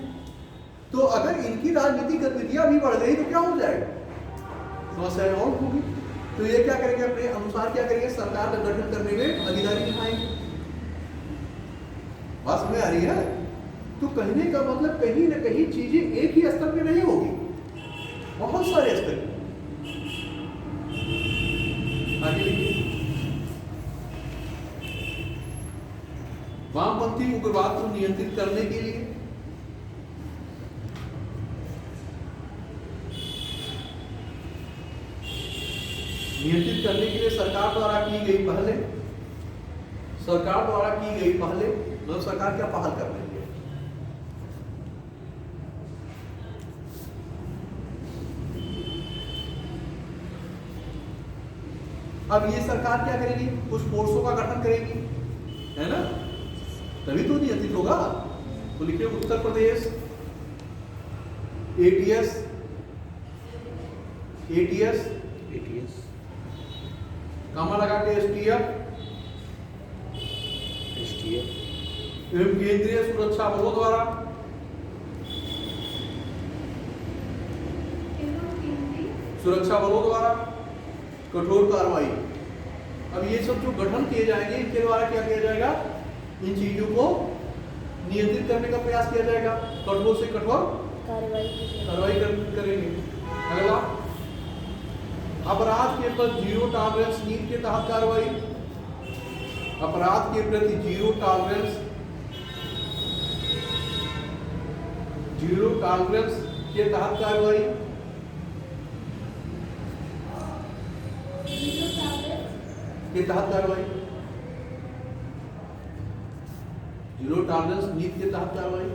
तो अगर इनकी राजनीतिक गतिविधियां भी बढ़ गई तो क्या हो जाएगा? समस्याएं और होगी। तो ये क्या करेंगे? अपने अनुसार क्या करेंगे? सरकार का गठन करने में भागीदारी निभाएंगे। बात समझ आ रही है? तो कहने का मतलब कहीं ना कहीं चीजें एक ही स्तर पे नहीं होगी, बहुत सारे स्तर पे। आगे लिखिए। वामपंथी उग्रवाद को नियंत्रित करने के लिए सरकार द्वारा की गई पहले, मतलब सरकार क्या पहल कर रही है? अब ये सरकार क्या करेगी? कुछ फोर्सों का गठन करेगी, है ना? तभी तो नियंत्रित होगा। तो लिखिए उत्तर प्रदेश एटीएस कामा लगा के एसटीएफ एवं केंद्रीय सुरक्षा बलों द्वारा कठोर कार्रवाई। अब ये सब जो गठन किए जाएंगे, इनके द्वारा क्या किया जाएगा? इन चीजों को नियंत्रित करने का प्रयास किया जाएगा, कठोर से कठोर कार्रवाई करेंगे। अगला, अपराध के प्रति जीरो टॉलरेंस नीति के तहत कार्रवाई। अपराध के प्रति जीरो टॉलरेंस के तहत कार्रवाई। जीरो टॉलरेंस नीति के तहत कार्रवाई।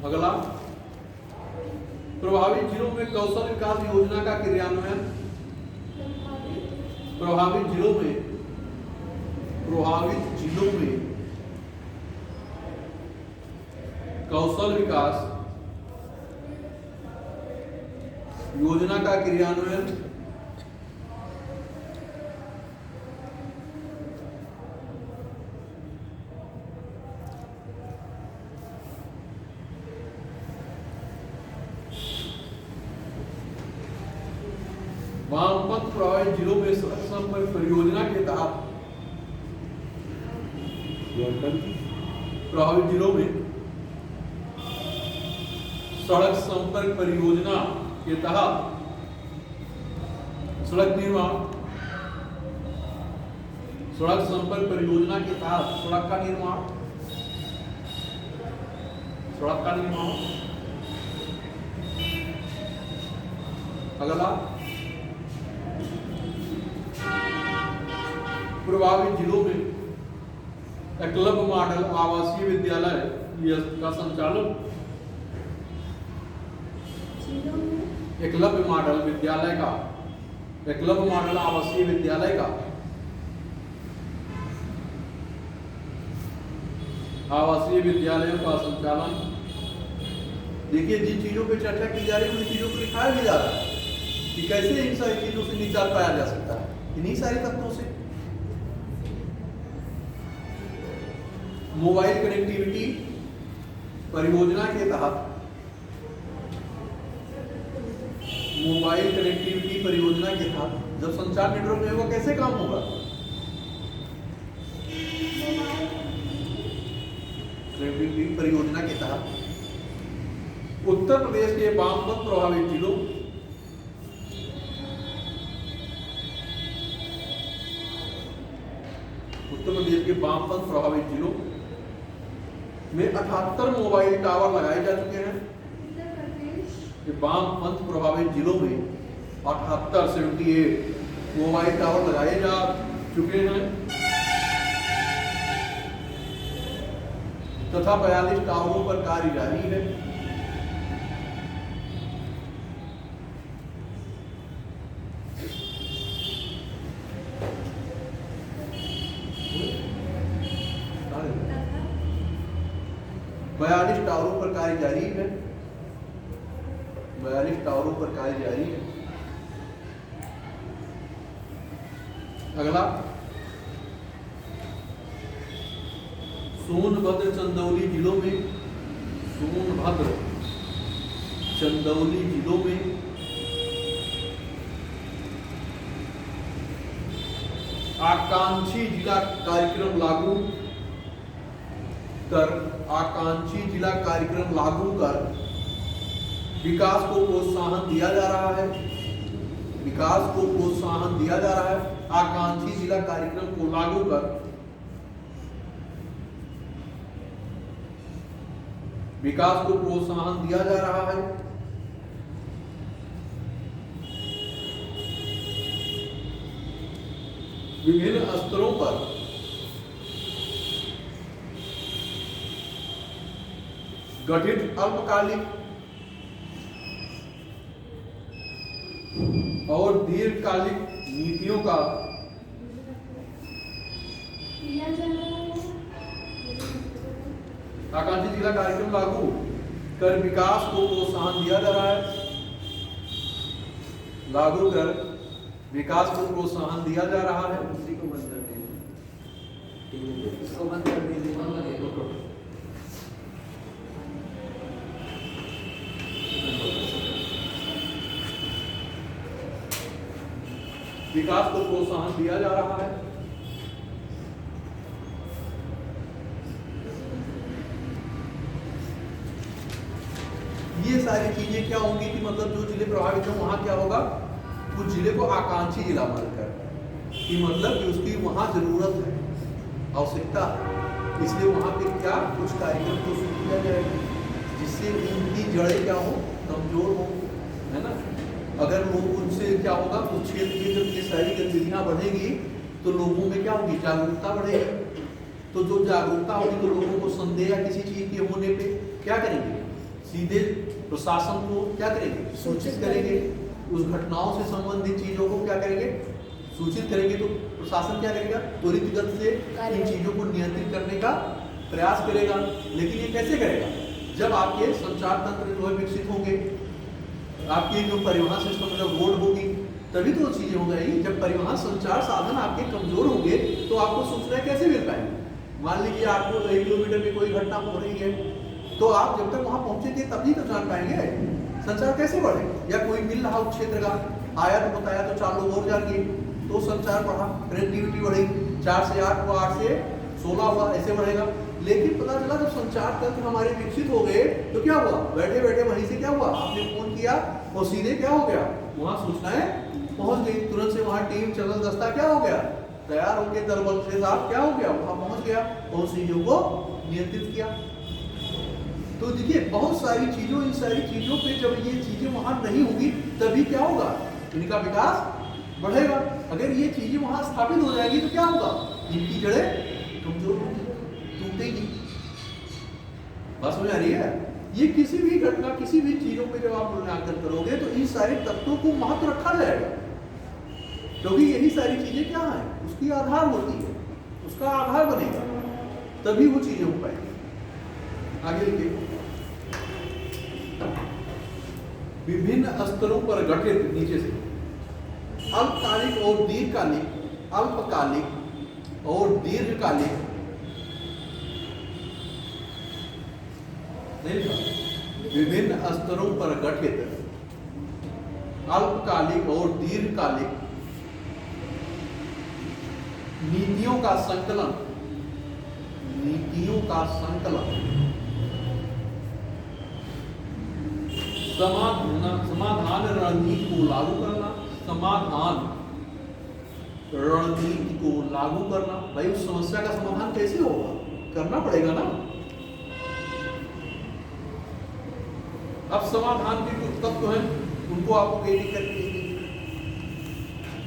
अगला, प्रभावित जिलों में कौशल विकास योजना का क्रियान्वयन। प्रभावित जिलों में कौशल विकास योजना का क्रियान्वयन। वामपंथ प्रभावित जिलों में सड़क संपर्क परियोजना के तहत प्रभावित जिलों में सड़क संपर्क परियोजना के तहत सड़क निर्माण, सड़क संपर्क परियोजना के तहत सड़क का निर्माण। अगला, प्रभावित जिलों में एकलव्य मॉडल आवासीय विद्यालय का संचालन। एकलव्य मॉडल आवासीय विद्यालय का संचालन। देखिए, जिन चीजों पे चर्चा की जा रही है उन चीजों को दिखाया भी जा रहा है कि कैसे इन सारी चीजों से निजात पाया जा सकता है, इन्हीं सारे तत्वों से। मोबाइल कनेक्टिविटी परियोजना के तहत जब संचार नेटवर्क में होगा कैसे काम होगा? कनेक्टिविटी परियोजना के तहत उत्तर प्रदेश के वामपंथ प्रभावित जिलों में 78 मोबाइल टावर लगाए जा चुके हैं। वामपंथ प्रभावित जिलों में 78 मोबाइल टावर लगाए जा चुके हैं। उत्तर तथा 42 टावरों पर कार्य जारी है। बयालीस टावरों पर कार्य जारी है। 42 टावरों पर कार्य जारी है। अगला, सोनभद्र चंदौली जिलों में, सोनभद्र चंदौली जिलों में आकांक्षी जिला कार्यक्रम लागू कर, आकांक्षी जिला कार्यक्रम लागू कर विकास को प्रोत्साहन दिया जा रहा है। विकास को प्रोत्साहन दिया जा रहा है। आकांक्षी जिला कार्यक्रम को लागू कर विकास को प्रोत्साहन दिया जा रहा है। विभिन्न स्तरों पर गठित अल्पकालिक और दीर्घकालिक नीतियों का आकांक्षी जिला कार्यक्रम लागू कर विकास को प्रोत्साहन दिया जा रहा है। लागू कर विकास को प्रोत्साहन दिया जा रहा है। उसी को बंद कर दीजिए, इसको बंद कर दीजिए। विकास को प्रोत्साहन दिया जा रहा है। ये सारी चीजें क्या होंगी कि मतलब जो जिले प्रभावित हैं वहां क्या होगा, कुछ जिले को आकांक्षी जिला मानकर कि मतलब कि उसकी वहां जरूरत है, आवश्यकता है, इसलिए वहां पे क्या कुछ कार्यक्रम को शुरू किया जाएगा जिससे उनकी जड़ें क्या हो, कमजोर हो, है ना। अगर लोग उनसे क्या होगा, उस क्षेत्र की जब ये सारी गतिविधियां बढ़ेगी तो लोगों में क्या होगी, जागरूकता बढ़ेगी। तो जो जागरूकता होगी तो लोगों को संदेह या किसी चीज के होने पे क्या करेंगे, सीधे प्रशासन को क्या करेंगे, सूचित करेंगे। उस घटनाओं से संबंधित चीजों को क्या करेंगे, सूचित करेंगे। तो प्रशासन क्या करेगा, त्वरित गति से इन चीजों को नियंत्रित करने का प्रयास करेगा। लेकिन ये कैसे करेगा, जब आपके संचार तंत्र जो है विकसित होंगे, आपकी जो परिवहन सिस्टम जब रोड होगी तभी तो चीजें हो जाएगी। जब परिवहन संचार साधन आपके कमजोर होंगे तो आपको सूचनाएं कैसे मिल पाएंगी। मान लीजिए आपको 1 किलोमीटर में कोई घटना हो रही है तो आप जब तक वहां पहुंचेंगे तभी तो जान पाएंगे, संचार कैसे बढ़ेगा। या कोई मिल रहा उस क्षेत्र का, आया तो बताया तो 4 लोग और जाएंगे तो संचार बढ़ा, कनेक्टिविटी बढ़ेगी। 4 से 8 हुआ, 8 से 16 हुआ, ऐसे बढ़ेगा। लेकिन पता चला जब संचार तंत्र हमारे विकसित हो गए तो क्या हुआ, बैठे बैठे वहीं से क्या हुआ, आपने फोन किया और सीधे क्या हो गया, वहां सूचनाएं पहुंच गई। तुरंत से वहां टीम चलल दस्ता क्या हो गया, तैयार होकर दलबल के साथ क्या हो गया, वहां पहुंच गया और चीजों को नियंत्रित किया। तो देखिए बहुत सारी चीजों, इन सारी चीजों पे जब ये चीजें वहां नहीं होगी तभी क्या होगा, इनका विकास बढ़ेगा। अगर ये चीजें वहां स्थापित हो जाएगी तो क्या होगा, इनकी जड़ें कमजोर होंगी, टूटेगी। बात समझ आ रही है। ये किसी भी घटना, किसी भी चीजों पे जब आप मूल्यांकन करोगे तो इन सारे तत्वों को महत्व रखा जाएगा, क्योंकि यही सारी चीजें क्या है, उसकी आधार होती है, उसका आधार बनेगा तभी वो चीजें हो पाएंगी। आगे लिखिए, विभिन्न स्तरों पर गठित, नीचे से अल्पकालिक और दीर्घकालिक, अल्पकालिक और दीर्घकालिक, विभिन्न स्तरों पर गठित अल्पकालिक और दीर्घकालिक नीतियों का संकलन, नीतियों का संकलन, समाधान रणनीति को लागू करना, समाधान रणनीति को लागू करना। भाई उस समस्या का समाधान कैसे होगा, करना पड़ेगा ना। अब समाधान के कुछ तत्व हैं, उनको आपको कैसे करके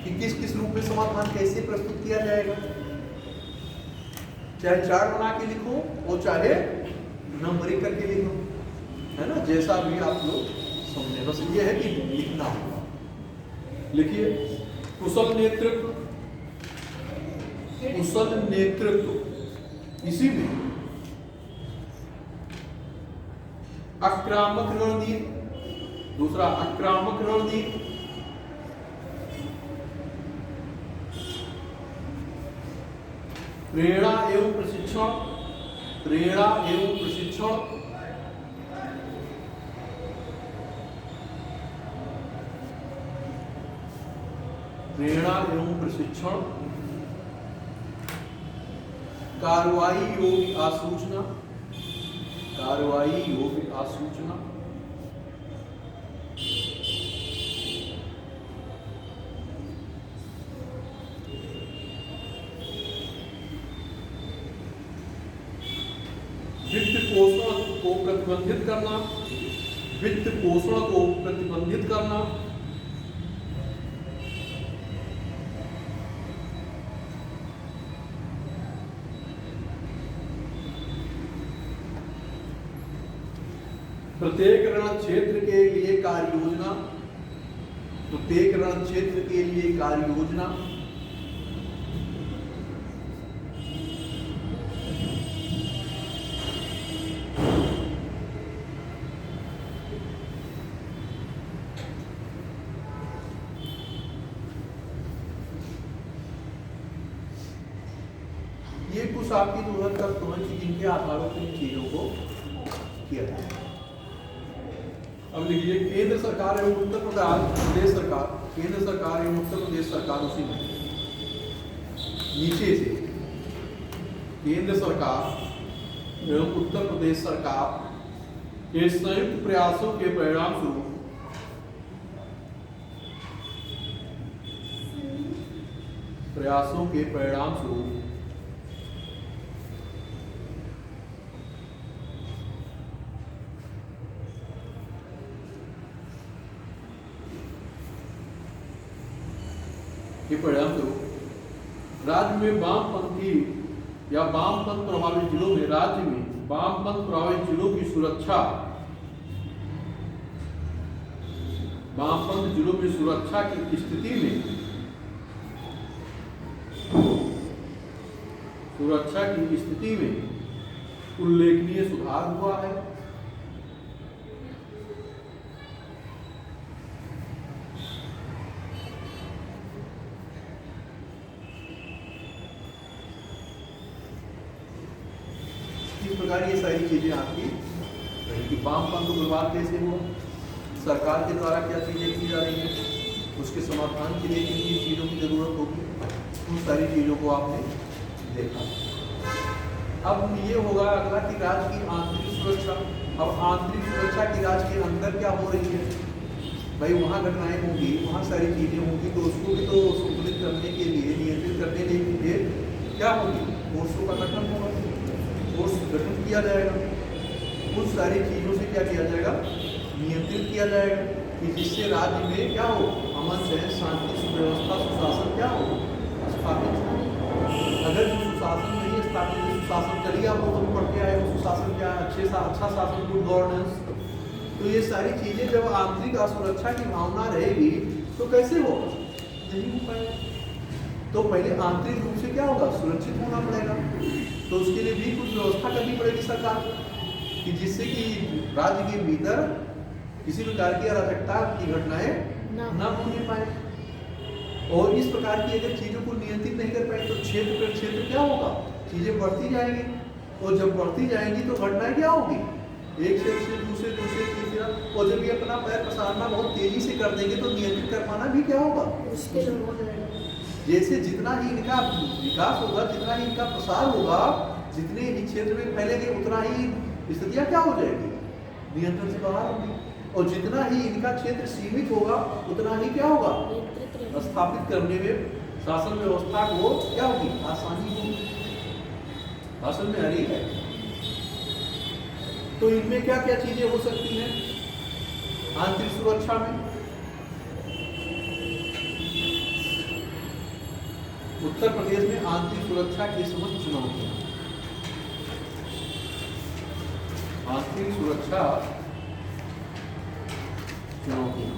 कि किस किस रूप में समाधान कैसे प्रस्तुत किया जाएगा। चाहे चार्ट बना के लिखो और चाहे नंबरिंग करके लिखो, है ना, जैसा भी आप लोग समझे, बस ये है कि लिखना होगा। लिखिए, कुशल नेतृत्व, कुशल नेतृत्व, इसी में आक्रामक रणनीति, दूसरा आक्रामक रणनीति, प्रेरणा एवं प्रशिक्षण, प्रेरणा एवं प्रशिक्षण, प्रेरणा एवं प्रशिक्षण, कार्रवाई योग्य आसूचना, कार्रवाई योग्य आसूचना, वित्त पोषण को प्रतिबंधित करना, वित्त पोषण को प्रतिबंधित करना, प्रत्येक रण क्षेत्र के लिए कार्य योजना, प्रत्येक रण क्षेत्र के लिए कार्य योजना, ये कुछ आपकी जरूरत तक समझ जिनके आधारों पर इन चीजों को किया जाए। अब लिखिए, केंद्र सरकार एवं उत्तर प्रदेश सरकार, केंद्र सरकार एवं उत्तर प्रदेश सरकार, उसी में नीचे से केंद्र सरकार एवं उत्तर प्रदेश सरकार के संयुक्त प्रयासों के परिणाम स्वरूप राज्य में वामपंथी या वामपंथ प्रभावित जिलों में, राज्य में वामपंथ प्रभावित जिलों की सुरक्षा, वामपंथ जिलों में सुरक्षा की स्थिति में, सुरक्षा की स्थिति में उल्लेखनीय सुधार हुआ है। इस प्रकार ये सारी चीजें आपकी कि वामपंथ को बर्बाद कैसे हुआ, सरकार के द्वारा क्या चीजें की जा रही हैं, उसके समाधान के लिए किन किन चीजों की जरूरत होगी, उन सारी चीजों को आपने देखा। अब ये होगा अगला कि राज्य की आंतरिक सुरक्षा। अब आंतरिक सुरक्षा की राज्य के अंदर क्या हो रही है, भाई वहाँ घटनाएं होंगी, वहाँ सारी चीजें होंगी, तो उसको भी तो संतुलित करने के लिए, नियंत्रित करने के लिए क्या होगी, फोर्सों का गठन होगा, फोर्स गठन किया जाएगा, उन सारी चीजों से क्या किया जाएगा, नियंत्रित किया जाएगा, कि जिससे राज्य में क्या हो, अमन चैन शांति सुव्यवस्था सुशासन क्या हो, स्थापित हो। अगर जो सुशासन नहीं स्थापित, सुशासन चलिए आप लोग पढ़ के आए हो, सुशासन क्या है, अच्छा शासन, गुड गवर्नेंस, तो ये सारी चीजें जब आंतरिक असुरक्षा की भावना रहेगी तो कैसे होगा, नहीं हो पाएगा। तो पहले आंतरिक रूप से क्या होगा, सुरक्षित होना पड़ेगा, तो उसके लिए भी कुछ व्यवस्था करनी पड़ेगी सरकार को, कि जिससे कि राज्य के भीतर किसी प्रकार की अराजकता की घटनाएं न होने पाए। और इस प्रकार की अगर चीजों को नियंत्रित नहीं कर पाए तो क्षेत्र पर क्षेत्र क्या होगा, चीजें बढ़ती जाएंगी, और जब बढ़ती जाएंगी तो घटनाएं क्या होगी, एक क्षेत्र से दूसरे, दूसरे तीसरा, और जब ये अपना पैर पसारना बहुत तेजी से कर देंगे तो नियंत्रित कर पाना भी क्या होगा, मुश्किल हो जाएगा। जैसे जितना ही इनका विकास होगा, जितना ही इनका प्रसार होगा, जितने ही क्षेत्र में फैलेंगे, उतना ही स्थितियां क्या हो जाएगी, नियंत्रण से बाहर होगी, और जितना ही इनका क्षेत्र सीमित होगा उतना ही क्या होगा, स्थापित करने में शासन व्यवस्था को क्या होगी, आसानी होगी। भाषण में आ रही है। तो इनमें क्या क्या चीजें हो सकती हैं आंतरिक सुरक्षा में, उत्तर प्रदेश में आंतरिक सुरक्षा की समस्त चुनौतियां, आंतरिक सुरक्षा चुनौतियां।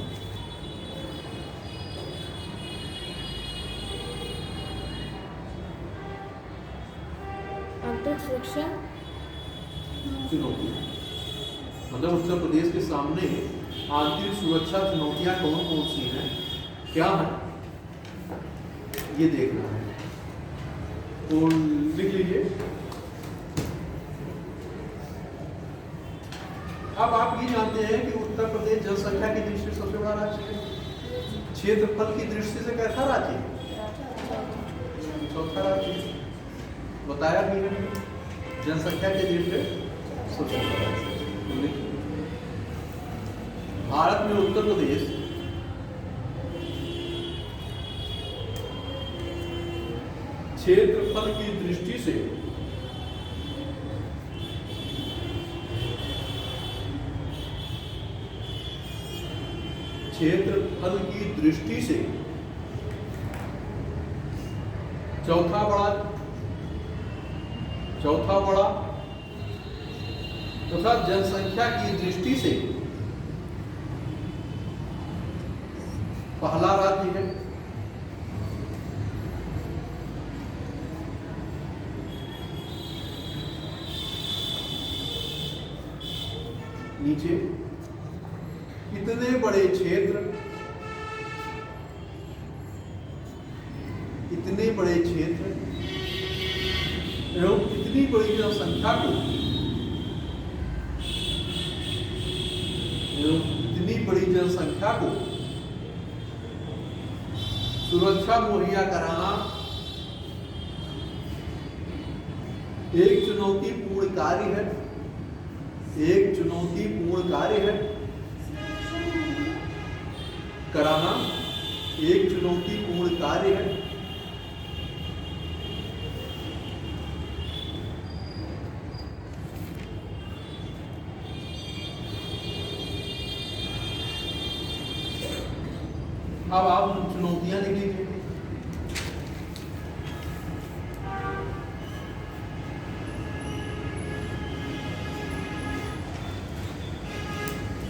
आंतरिक सुरक्षा चुनौतियां मतलब उत्तर प्रदेश के सामने आंतरिक सुरक्षा चुनौतियां कौन कौन सी हैं, क्या है, ये देखना है। तो लिख लीजिए। अब आप ये जानते हैं कि उत्तर प्रदेश जनसंख्या की दृष्टि से सबसे बड़ा राज्य है, क्षेत्रफल की दृष्टि से कैसा राज्य है, चौथा राज्य है, बताया भी है, जनसंख्या की दृष्टि से सबसे बड़ा राज्य है। तो लिखिए, भारत में उत्तर प्रदेश क्षेत्रफल की दृष्टि से चौथा बड़ा तथा जनसंख्या की दृष्टि से पहला राज्य है। नीचे इतने बड़े क्षेत्र एवं इतनी बड़ी जनसंख्या को सुरक्षा मुहैया कराना एक चुनौतीपूर्ण कार्य है, कराना एक चुनौतीपूर्ण कार्य है। अब आप चुनौतियां लिख लीजिए।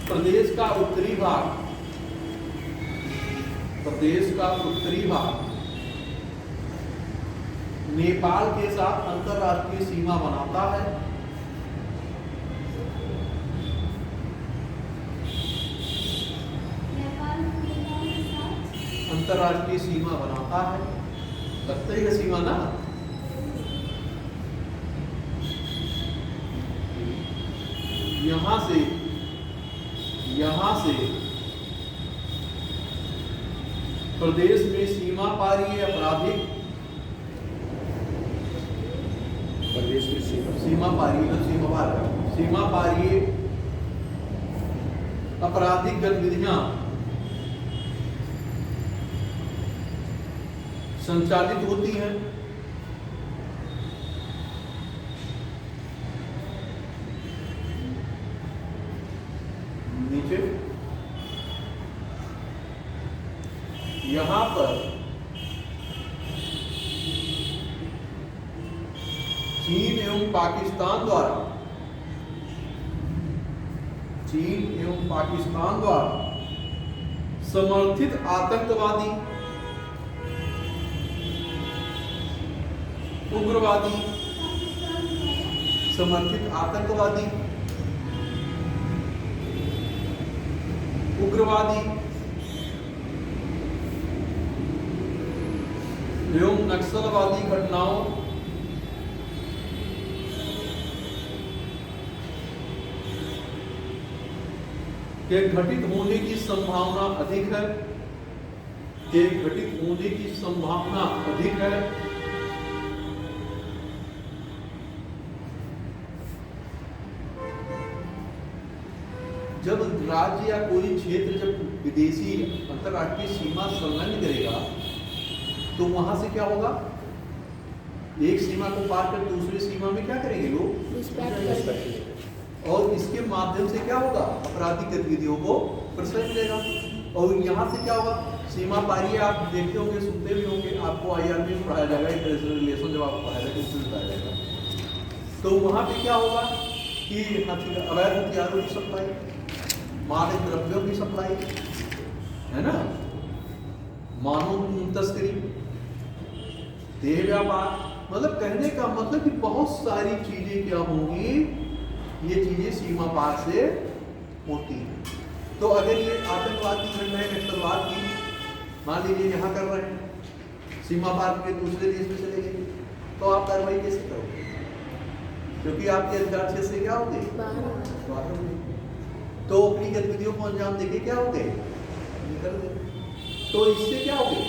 प्रदेश का उत्तरी भाग नेपाल के साथ अंतरराष्ट्रीय सीमा बनाता है। अंतरराष्ट्रीय सीमा बनाता है, लगता ही है सीमा ना। यहां से प्रदेश में सीमा पारी आपराधिक गतिविधियां संचालित होती हैं। नीचे यहां पर चीन एवं पाकिस्तान द्वारा समर्थित आतंकवादी उग्रवादी एवं नक्सलवादी घटनाओं के घटित होने की संभावना अधिक है। जब राज्य या कोई क्षेत्र जब विदेशी अंतरराष्ट्रीय सीमा संलग्न करेगा तो वहां से क्या होगा, एक सीमा को पार कर दूसरी सीमा में क्या करेंगे लोग, और इसके माध्यम से क्या होगा, आपराधिक गतिविधियों को प्रश्रय मिलेगा। और यहाँ से क्या होगा, सीमा पारी आप देखते होंगे, सुनते भी होंगे, आपको IRB में पढ़ाया जाएगा, इंटरनेशनल रिलेशन जब आपको पढ़ाया जाएगा उसमें बताया जाएगा। तो वहाँ पे क्या होगा कि कि अवैध हथियारों की सप्लाई, मादक द्रव्यों की सप्लाई, है ना, मानव तस्करी, देह व्यापार, मतलब कहने का मतलब कि बहुत सारी चीजें क्या होंगी, ये चीजें सीमा पार से होती हैं। तो अगर ये आतंकवाद की घटनाएं नक्सलवाद की मान लीजिए यहाँ कर रहे हैं, सीमा पार के दूसरे देश में चले गए, तो आप कार्रवाई कैसे करोगे? क्योंकि आपके अधिकार क्षेत्र से क्या हो गए, बाहर हो गए, तो अपनी गतिविधियों को अंजाम देके क्या हो गए, निकल गए। तो इससे क्या हो गए,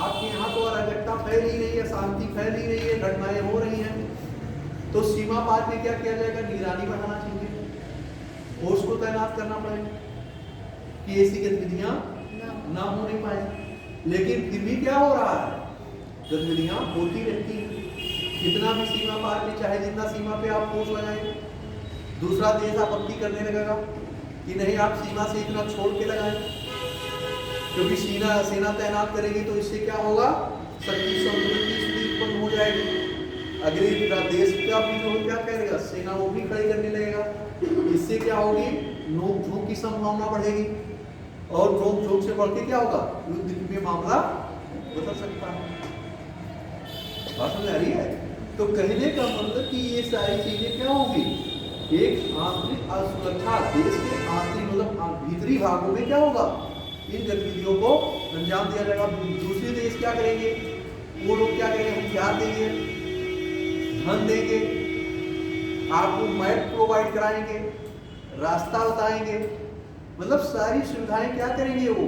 आपके यहाँ तो अराजकता फैल ही रही है, शांति फैल ही रही है, घटनाएं हो रही हैं, तो सीमा पार पे क्या किया जाएगा, निगरानी बढ़ाना चाहिए, फोर्स को तैनात करना पड़ेगा कि ऐसी गतिविधियां ना होने पाए। लेकिन फिर भी क्या हो रहा है, गतिविधियां होती रहती हैं। कितना भी सीमा पार पे, चाहे जितना सीमा पे आप फोर्स लगाएं, दूसरा देश आपत्ति करने लगेगा कि नहीं आप सीमा से इतना छोड़ के लगाएं, क्योंकि सेना तैनात करेगी तो इससे क्या होगा, शक्ति संतुलन की स्थिति उत्पन्न हो जाएगी। अगले देश का भी जो क्या करेगा, सेना वो भी खड़ी करने लगेगा, इससे क्या होगी, नोक झोंक की संभावना बढ़ेगी, और नोक झोंक से बढ़ के क्या होगा, युद्ध में मामला बदल सकता है। बात समझ आ रही है? तो कहने का मतलब कि ये सारी चीजें क्या होगी, एक आंतरिक असुरक्षा, देश के आंतरिक मतलब भीतरी भागों में क्या होगा, इन गतिविधियों को अंजाम दिया जाएगा। दूसरे देश क्या करेंगे, वो लोग क्या करेंगे, हथियार देंगे, धन देंगे, आपको मैप प्रोवाइड कराएंगे, रास्ता बताएंगे, मतलब सारी सुविधाएं क्या करेंगे, वो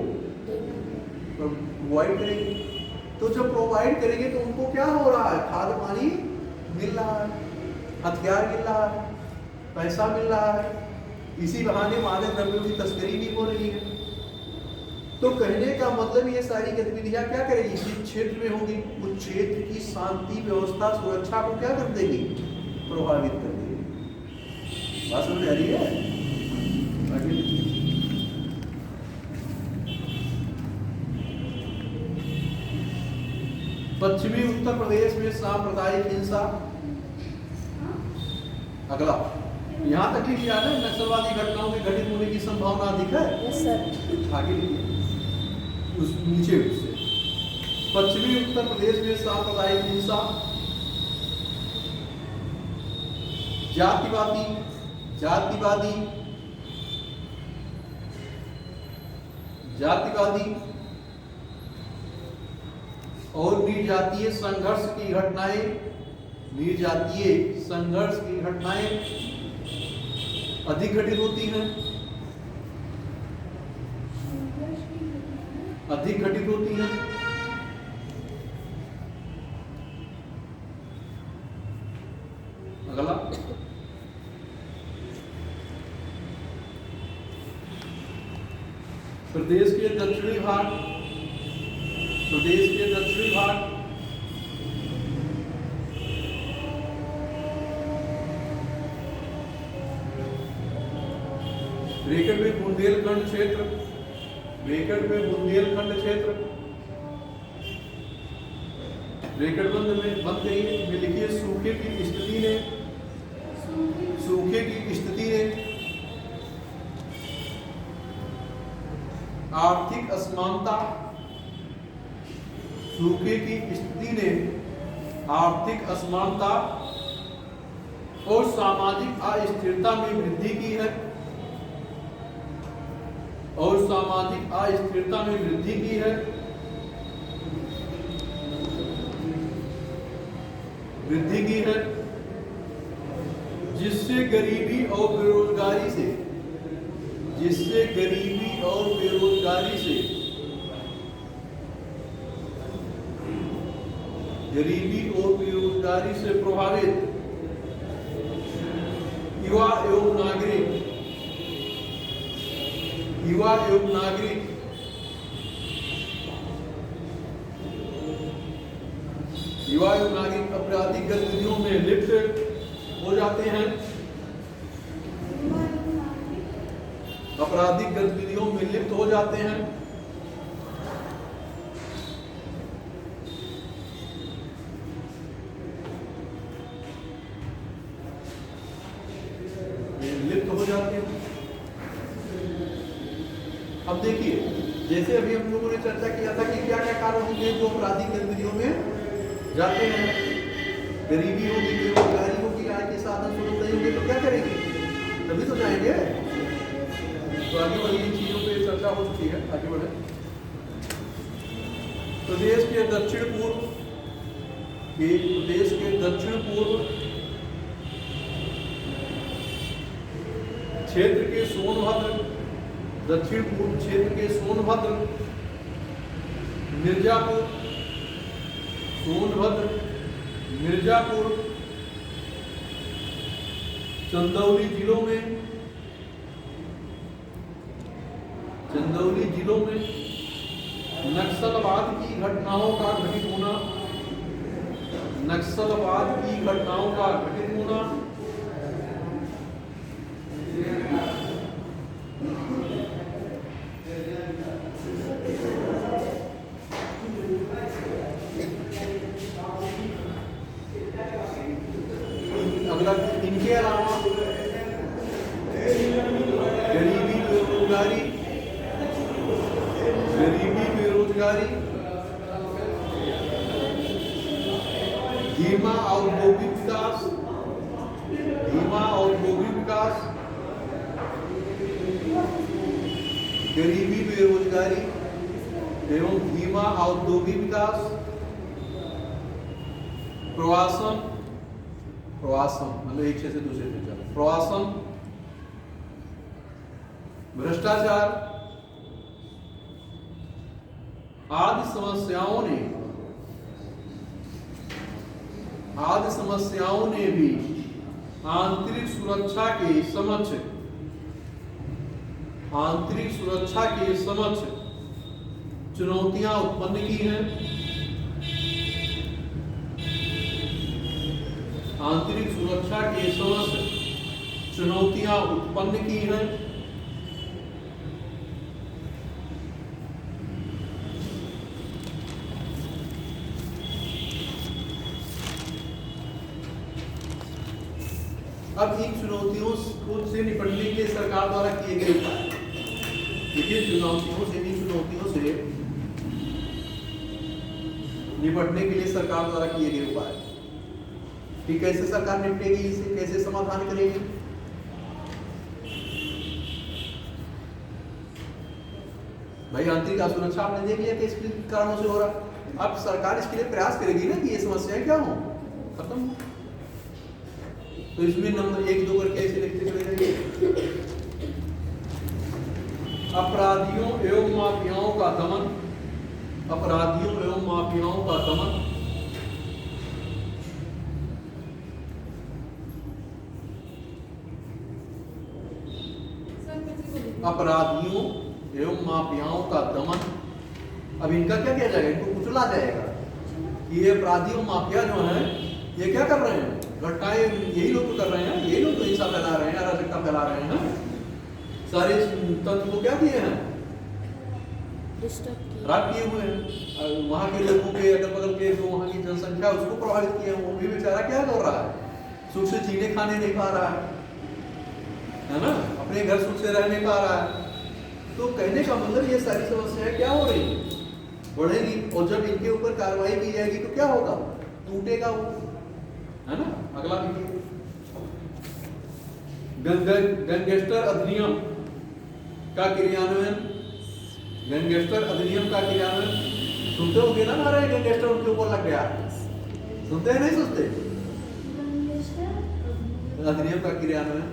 प्रोवाइड करेंगे। तो जब प्रोवाइड करेंगे तो उनको क्या हो रहा है, खाद्य पानी मिल रहा है, हथियार मिल रहा है, पैसा मिल रहा है, इसी बहाने मादक द्रव्यों की तस्करी भी हो रही है। तो कहने का मतलब ये सारी गतिविधियां क्या करेगी, जिस क्षेत्र में होगी उस क्षेत्र की शांति व्यवस्था सुरक्षा को क्या कर देगी, प्रभावित कर देगी। बात समझ आ रही है? आगे पश्चिमी उत्तर प्रदेश में सांप्रदायिक हिंसा, अगला यहाँ तक ही याद है, नक्सलवादी घटनाओं के घटित होने की संभावना अधिक है। Yes sir. आगे लिखिए उस नीचे उससे, पश्चिमी उत्तर प्रदेश में सांप्रदायिक हिंसा, जातिवादी और निर्जातीय संघर्ष की घटनाएं अधिक घटित होती हैं, अगला प्रदेश के दक्षिणी भाग ब्रैकेट में बुंदेलखंड क्षेत्र, ब्रैकेट बंद करिए, में लिखिए सूखे की स्थिति ने आर्थिक असमानता, सूखे की स्थिति ने आर्थिक असमानता और सामाजिक अस्थिरता में वृद्धि की है, जिससे गरीबी और बेरोजगारी से प्रभावित युवा एवं नागरिक आपराधिक गतिविधियों में लिप्त हो जाते हैं, अब देखिए, जैसे अभी हम लोगों ने चर्चा किया था कि क्या क्या कारण होंगे जो आपराधिक गतिविधियों में जाते हैं। गरीबी होगी, बेरोजगारी होगी, आय के साधन सुलभ नहीं होंगे तो क्या करेंगे, तभी तो जाएंगे। तो आगे बढ़िए चीजों पे चर्चा हो चुकी है, आगे बढ़े। प्रदेश के दक्षिण पूर्व क्षेत्र के सोनभद्र, दक्षिण पूर्व क्षेत्र के सोनभद्र, मिर्जापुर, चंदौली जिलों में नक्सलवाद की घटनाओं का घटित होना, अगला इनके अलावा गरीबी बेरोजगारी, धीमा औद्योगिक विकास, गरीबी बेरोजगारी एवं धीमा औद्योगिक विकास, प्रवासन मतलब एक क्षेत्र से दूसरे क्षेत्र, प्रवासन, भ्रष्टाचार आदि समस्याओं ने भी आंतरिक सुरक्षा के समक्ष चुनौतियां उत्पन्न की हैं। आंतरिक सुरक्षा के समक्ष चुनौतियां उत्पन्न की हैं। अब इन चुनौतियों से निपटने के लिए सरकार द्वारा किए गए उपाय, देखिए इन चुनौतियों से निपटने के लिए सरकार द्वारा किए गए उपाय कि कैसे सरकार निपटेगी, इसे कैसे समाधान करेगी। भाई आंतरिक असुरक्षा आपने देख लिया कि इसके कारणों से हो रहा, अब सरकार इसके लिए प्रयास करेगी ना कि ये समस्याएं क्या हो, खत्म। तो इसमें नंबर 1, 2 करके ऐसे लिखते चले जाइए। अपराधियों एवं माफियाओं का दमन, अब इनका क्या किया जाएगा, इनको कुचला जाएगा कि ये अपराधी और माफिया जो है ये क्या कर रहे हैं, घटनाएं यही लोग तो कर रहे हैं, यही लोग तो हिंसा फैला रहे हैं, अराजकता फैला रहे हैं। सारे तंत्र को क्या किए हैं, खराब किए हुए हैं। वहाँ के लोगों के अगल बगल के जो वहाँ की जनसंख्या उसको प्रभावित किए हैं। वो भी बेचारा क्या कर रहा है, सुख से जीने खाने नहीं पा रहा है ना, अपने घर सुख से रह नहीं पा रहा है। तो कहने का मतलब ये सारी समस्याएं क्या हो रही, बढ़ेगी। और जब इनके ऊपर कार्रवाई की जाएगी तो क्या होगा, टूटेगा वो, है ना। अगला देखिए, गैंगस्टर अधिनियम का क्रियान्वयन, सुनते होंगे ना, हमारे गैंगस्टर उनके ऊपर लग गया, सुनते हैं नहीं सुनते, अधिनियम का क्रियान्वयन।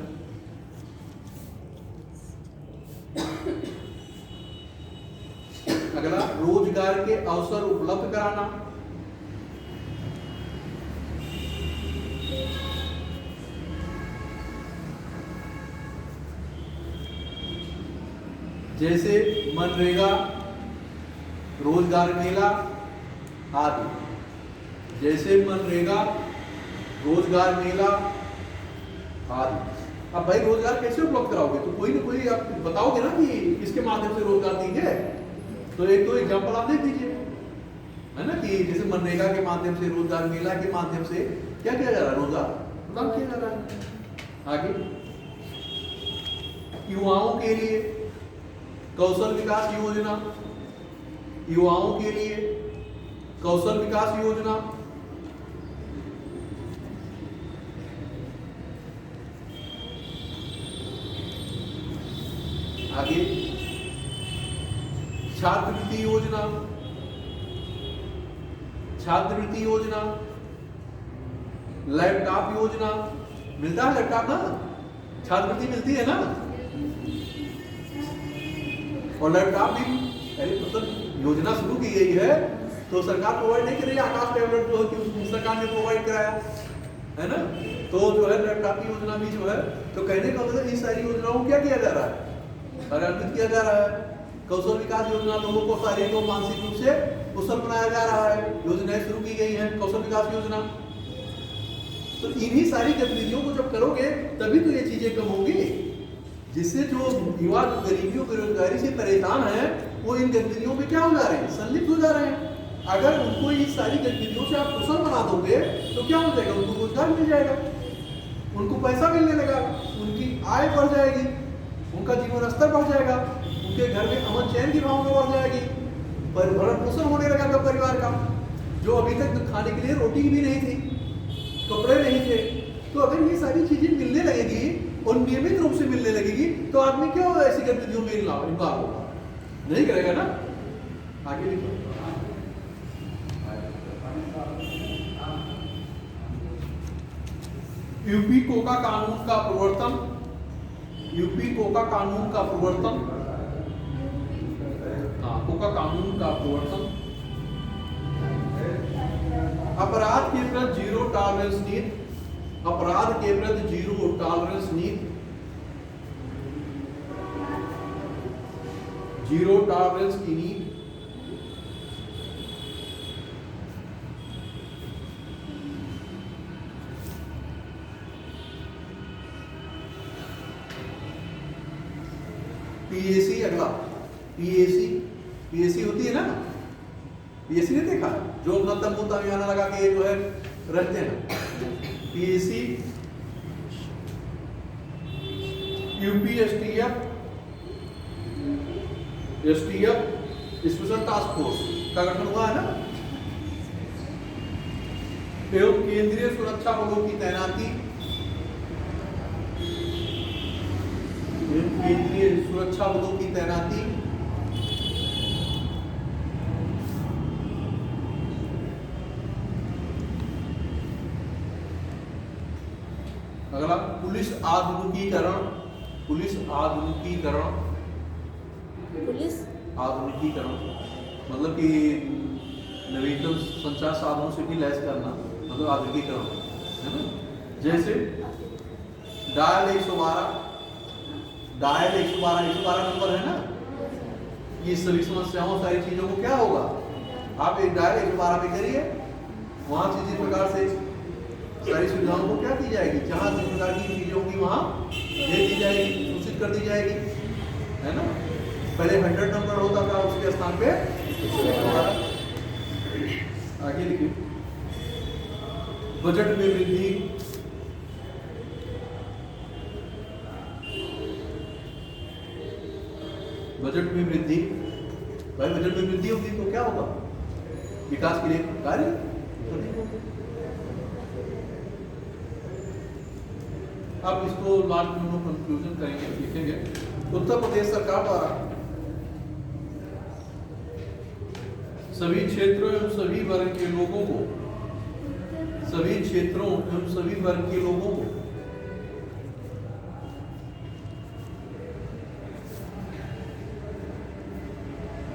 अगला, रोजगार के अवसर उपलब्ध कराना, जैसे मनरेगा, रोजगार मेला आदि। अब भाई रोजगार कैसे उपलब्ध कराओगे, तो कोई ना कोई आप बताओगे ना कि किसके माध्यम से रोजगार देंगे। तो एक दो एग्जाम्पल आप देख दीजिए, है ना, कि जैसे मनरेगा के माध्यम से, रोजगार मेला के माध्यम से क्या किया जा रहा है, रोजगार प्रदान किया जा रहा है। आगे, युवाओं के लिए कौशल विकास योजना, युवाओं के लिए कौशल विकास योजना, आगे छात्रवृत्ति योजना, छात्रवृत्ति योजना, लैपटॉप योजना, मिलता है लैपटॉप ना, छात्रवृत्ति मिलती है ना, और लैपटॉप भी पहले मतलब योजना शुरू की गई है तो सरकार प्रोवाइड नहीं कर रही है। आकाश टैबलेट जो है कि सरकार ने प्रोवाइड कराया है ना, तो जो है लैपटॉप की योजना भी जो है, तो कहने का मतलब इन सारी योजनाओं को क्या किया जा रहा है, कार्यान्वित किया जा रहा है। कौशल विकास योजना लोगों को शारीरिक और मानसिक रूप से कुशल बनाया जा रहा है, योजनाएं शुरू की गई हैं कौशल विकास योजना। तो इन्हीं सारी गतिविधियों को जब करोगे तभी तो ये चीजें कम होंगी, जिससे जो युवा गरीबी और बेरोजगारी से परेशान है वो इन गतिविधियों में क्या हो जा रहे हैं, संलिप्त हो जा रहे हैं। अगर उनको इस सारी गतिविधियों से आप कुशल बना दोगे तो क्या हो जाएगा, उनको रोजगार मिल जाएगा, उनको पैसा मिलने लगा, उनकी आय बढ़ जाएगी, उनका जीवन स्तर बढ़ जाएगा, उनके घर में अमन चैन की भावना बढ़ जाएगी, भरण पोषण होने लगा परिवार का। जो अभी तक खाने के लिए रोटी भी नहीं थी, कपड़े नहीं थे, तो अगर ये सारी चीजें मिलने लगेगी और नियमित रूप से मिलने लगेगी तो आदमी क्यों ऐसी गतिविधियों में इन्वॉल्व होगा, नहीं करेगा ना। आगे लिखो, यूपी कोका कानून का प्रवर्तन, यूपी कोका कानून का प्रवर्तन, कोका कानून का प्रवर्तन, अपराध के प्रति जीरो टॉलरेंस नीति, अपराध के प्रति जीरो टॉलरेंस नीति, जीरो टॉलरेंस की नीति, पीएसी, अगला पीएसी, पीएसी होती है ना, पीएसी नहीं देखा, जो अपना तंबू तामियाना लगा के जो है रहते हैं, PAC, UPSTF, STF special task force का गठन हुआ है ना, एवं केंद्रीय सुरक्षा बलों की तैनाती, केंद्रीय सुरक्षा बलों की तैनाती, अगला पुलिस आधुनिकीकरण, पुलिस आधुनिकीकरण, पुलिस आधुनिकीकरण मतलब कि नवीनतम संचार साधनों से भी लैस करना, मतलब आधुनिकीकरण है ना। जैसे डायल 112, डायल 112, 112 नंबर है ना, ये सभी समस्याओं सारी चीजों को क्या होगा, आप एक डायल 112 पे करिए, वहां से जिस प्रकार से सारी सुविधाओं को क्या की जाएगी, जहां जिस प्रकार की चीजें होंगी वहां दे दी जाएगी, सूचित कर दी जाएगी, है ना। पहले 100 नंबर होता था, उसके स्थान पे 112। आगे लिखिए, बजट में वृद्धि, बजट में वृद्धि, भाई बजट में वृद्धि होगी तो क्या होगा, विकास के लिए कार्य अधिक होंगे। अब इसको लास्ट में हम कंक्लूजन करेंगे, लिखेंगे। उत्तर प्रदेश सरकार द्वारा सभी क्षेत्रों एवं सभी वर्ग के लोगों को, सभी क्षेत्रों एवं सभी वर्ग के लोगों को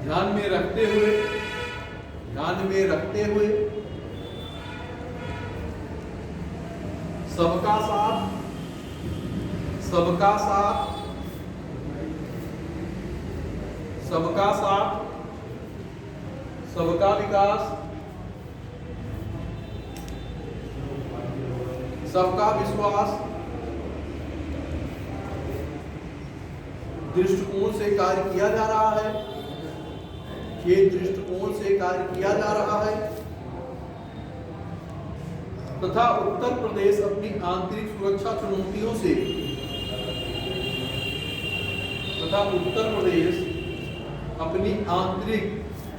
ध्यान में रखते हुए सबका साथ, सबका साथ, सबका साथ, सबका विकास, सबका विश्वास दृष्टिकोण से कार्य किया जा रहा है, ये दृष्टिकोण से कार्य किया जा रहा है तथा उत्तर प्रदेश अपनी आंतरिक सुरक्षा चुनौतियों से, तथा उत्तर प्रदेश अपनी आंतरिक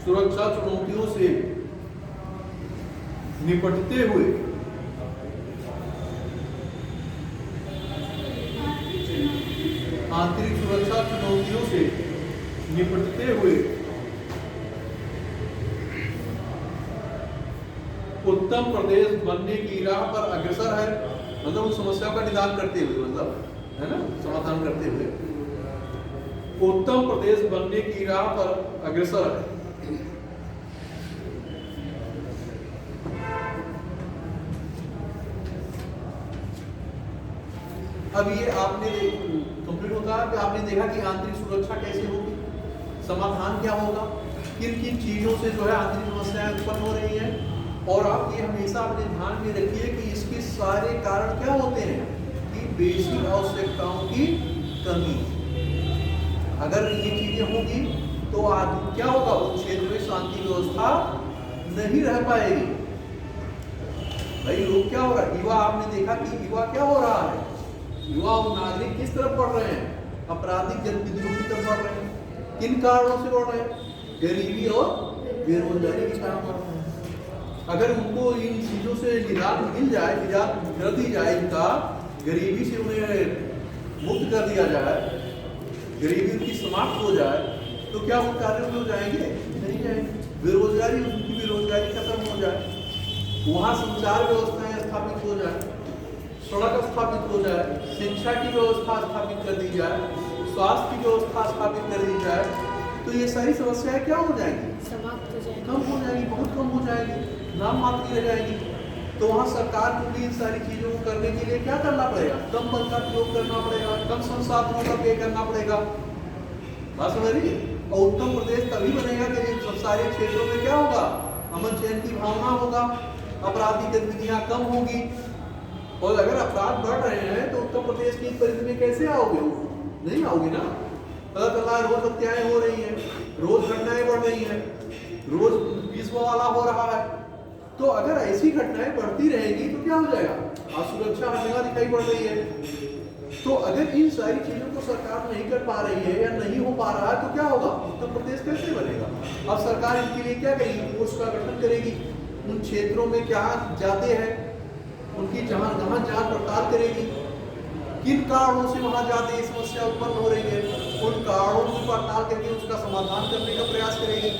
सुरक्षा चुनौतियों से निपटते हुए आंतरिक सुरक्षा चुनौतियों से निपटते हुए उत्तम प्रदेश बनने की राह पर अग्रसर है। मतलब उस समस्या का निदान करते हुए, मतलब है ना, समाधान करते हुए उत्तम प्रदेश बनने की राह पर अग्रसर है। अब ये आपने कंप्लीट होता है कि आपने देखा कि आंतरिक सुरक्षा कैसे होगी, समाधान क्या होगा, किन किन चीजों से जो है आंतरिक समस्याएं उत्पन्न हो रही हैं। और आप ये हमेशा अपने ध्यान में रखिए कि इसके सारे कारण क्या होते हैं कि बेसिक आवश्यकताओं की कमी। अगर ये चीजें होगी तो आदमी क्या होगा, उस क्षेत्र में शांति व्यवस्था नहीं रह पाएगी। भाई लोग क्या हो रहा है, युवा, आपने देखा कि युवा क्या हो रहा है, युवा और नागरिक किस तरफ बढ़ रहे हैं, आपराधिक गतिविधियों की तरफ बढ़ रहे हैं। किन कारणों से बढ़ रहे हैं, गरीबी और बेरोजगारी के कारण बढ़ रहे हैं। अगर उनको इन चीजों से निजात मिल जाए, निजात कर दी जाए, इनका गरीबी से उन्हें मुक्त कर दिया जाए, गरीबी उनकी समाप्त हो जाए, तो क्या वो कार्यों में हो जाएंगे, नहीं जाएंगे। बेरोजगारी, उनकी बेरोजगारी खत्म हो जाए, वहाँ संचार व्यवस्थाएं स्थापित हो जाए, सड़क स्थापित हो जाए, शिक्षा की व्यवस्था स्थापित कर दी जाए, स्वास्थ्य की व्यवस्था स्थापित कर दी जाए, तो ये सारी समस्याएं क्या हो जाएंगी, समाप्त हो जाएगी, कम हो जाएगी, बहुत कम हो जाएगी, नाम मात्र रह जाएगी। तो वहाँ सरकार को भी इन सारी चीजों को करने के लिए क्या करना पड़ेगा, कम बल का प्रयोग करना पड़ेगा, कम संसाधनों का व्यय करना पड़ेगा। बात समझ रही है। और उत्तम प्रदेश तभी बनेगा कि इन सारे क्षेत्रों में क्या होगा, अमन चैन की भावना होगा, आपराधिक गतिविधियां कम होगी। और अगर अपराध बढ़ रहे हैं तो उत्तर प्रदेश की परिधि में कैसे आओगे, नहीं आओगे ना। पता चला रोज हत्याएं हो रही हैं, रोज घटनाएं बढ़ रही हैं, रोज विश्व वाला हो रहा है। तो अगर ऐसी घटनाएं बढ़ती रहेंगी तो क्या हो जाएगा, असुरक्षा हर जगह दिखाई पड़ रही है। तो अगर इन सारी चीजों को सरकार नहीं कर पा रही है या नहीं हो पा रहा है तो क्या होगा, उत्तर प्रदेश कैसे बनेगा। अब सरकार इनके लिए क्या करेगी, फोर्स का गठन करेगी, उन क्षेत्रों में क्या जाते हैं उनकी जहां जांच पड़ताल करेगी, किन कारणों से वहां जाते समस्या उत्पन्न हो रही है, उन कारणों की पड़ताल करके उसका समाधान करने का प्रयास करेगी।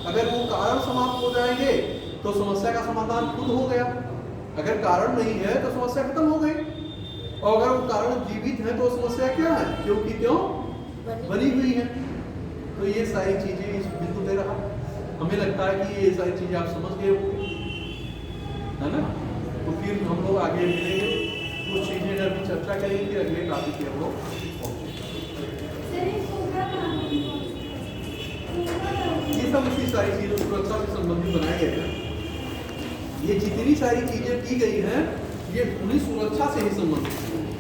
अगर वो कारण समाप्त हो जाएंगे तो समस्या का समाधान खुद हो गया, अगर कारण नहीं है तो समस्या खत्म हो गई। और अगर वो कारण जीवित है तो समस्या क्या है, क्योंकि क्यों बनी हुई है। तो ये सारी चीजें इस बिंदु पे रहा, हमें लगता है कि ये सारी चीजें आप समझ गए हो, है ना। तो फिर हम लोग आगे मिलेंगे, कुछ चीजें अगर चर्चा करेंगे अगले टॉपिक पे हम लोग ये सब इसी सारी चीजों सुरक्षा से संबंधित बनाए गए हैं। ये जितनी सारी चीजें की गई हैं ये पूरी सुरक्षा से ही संबंधित है।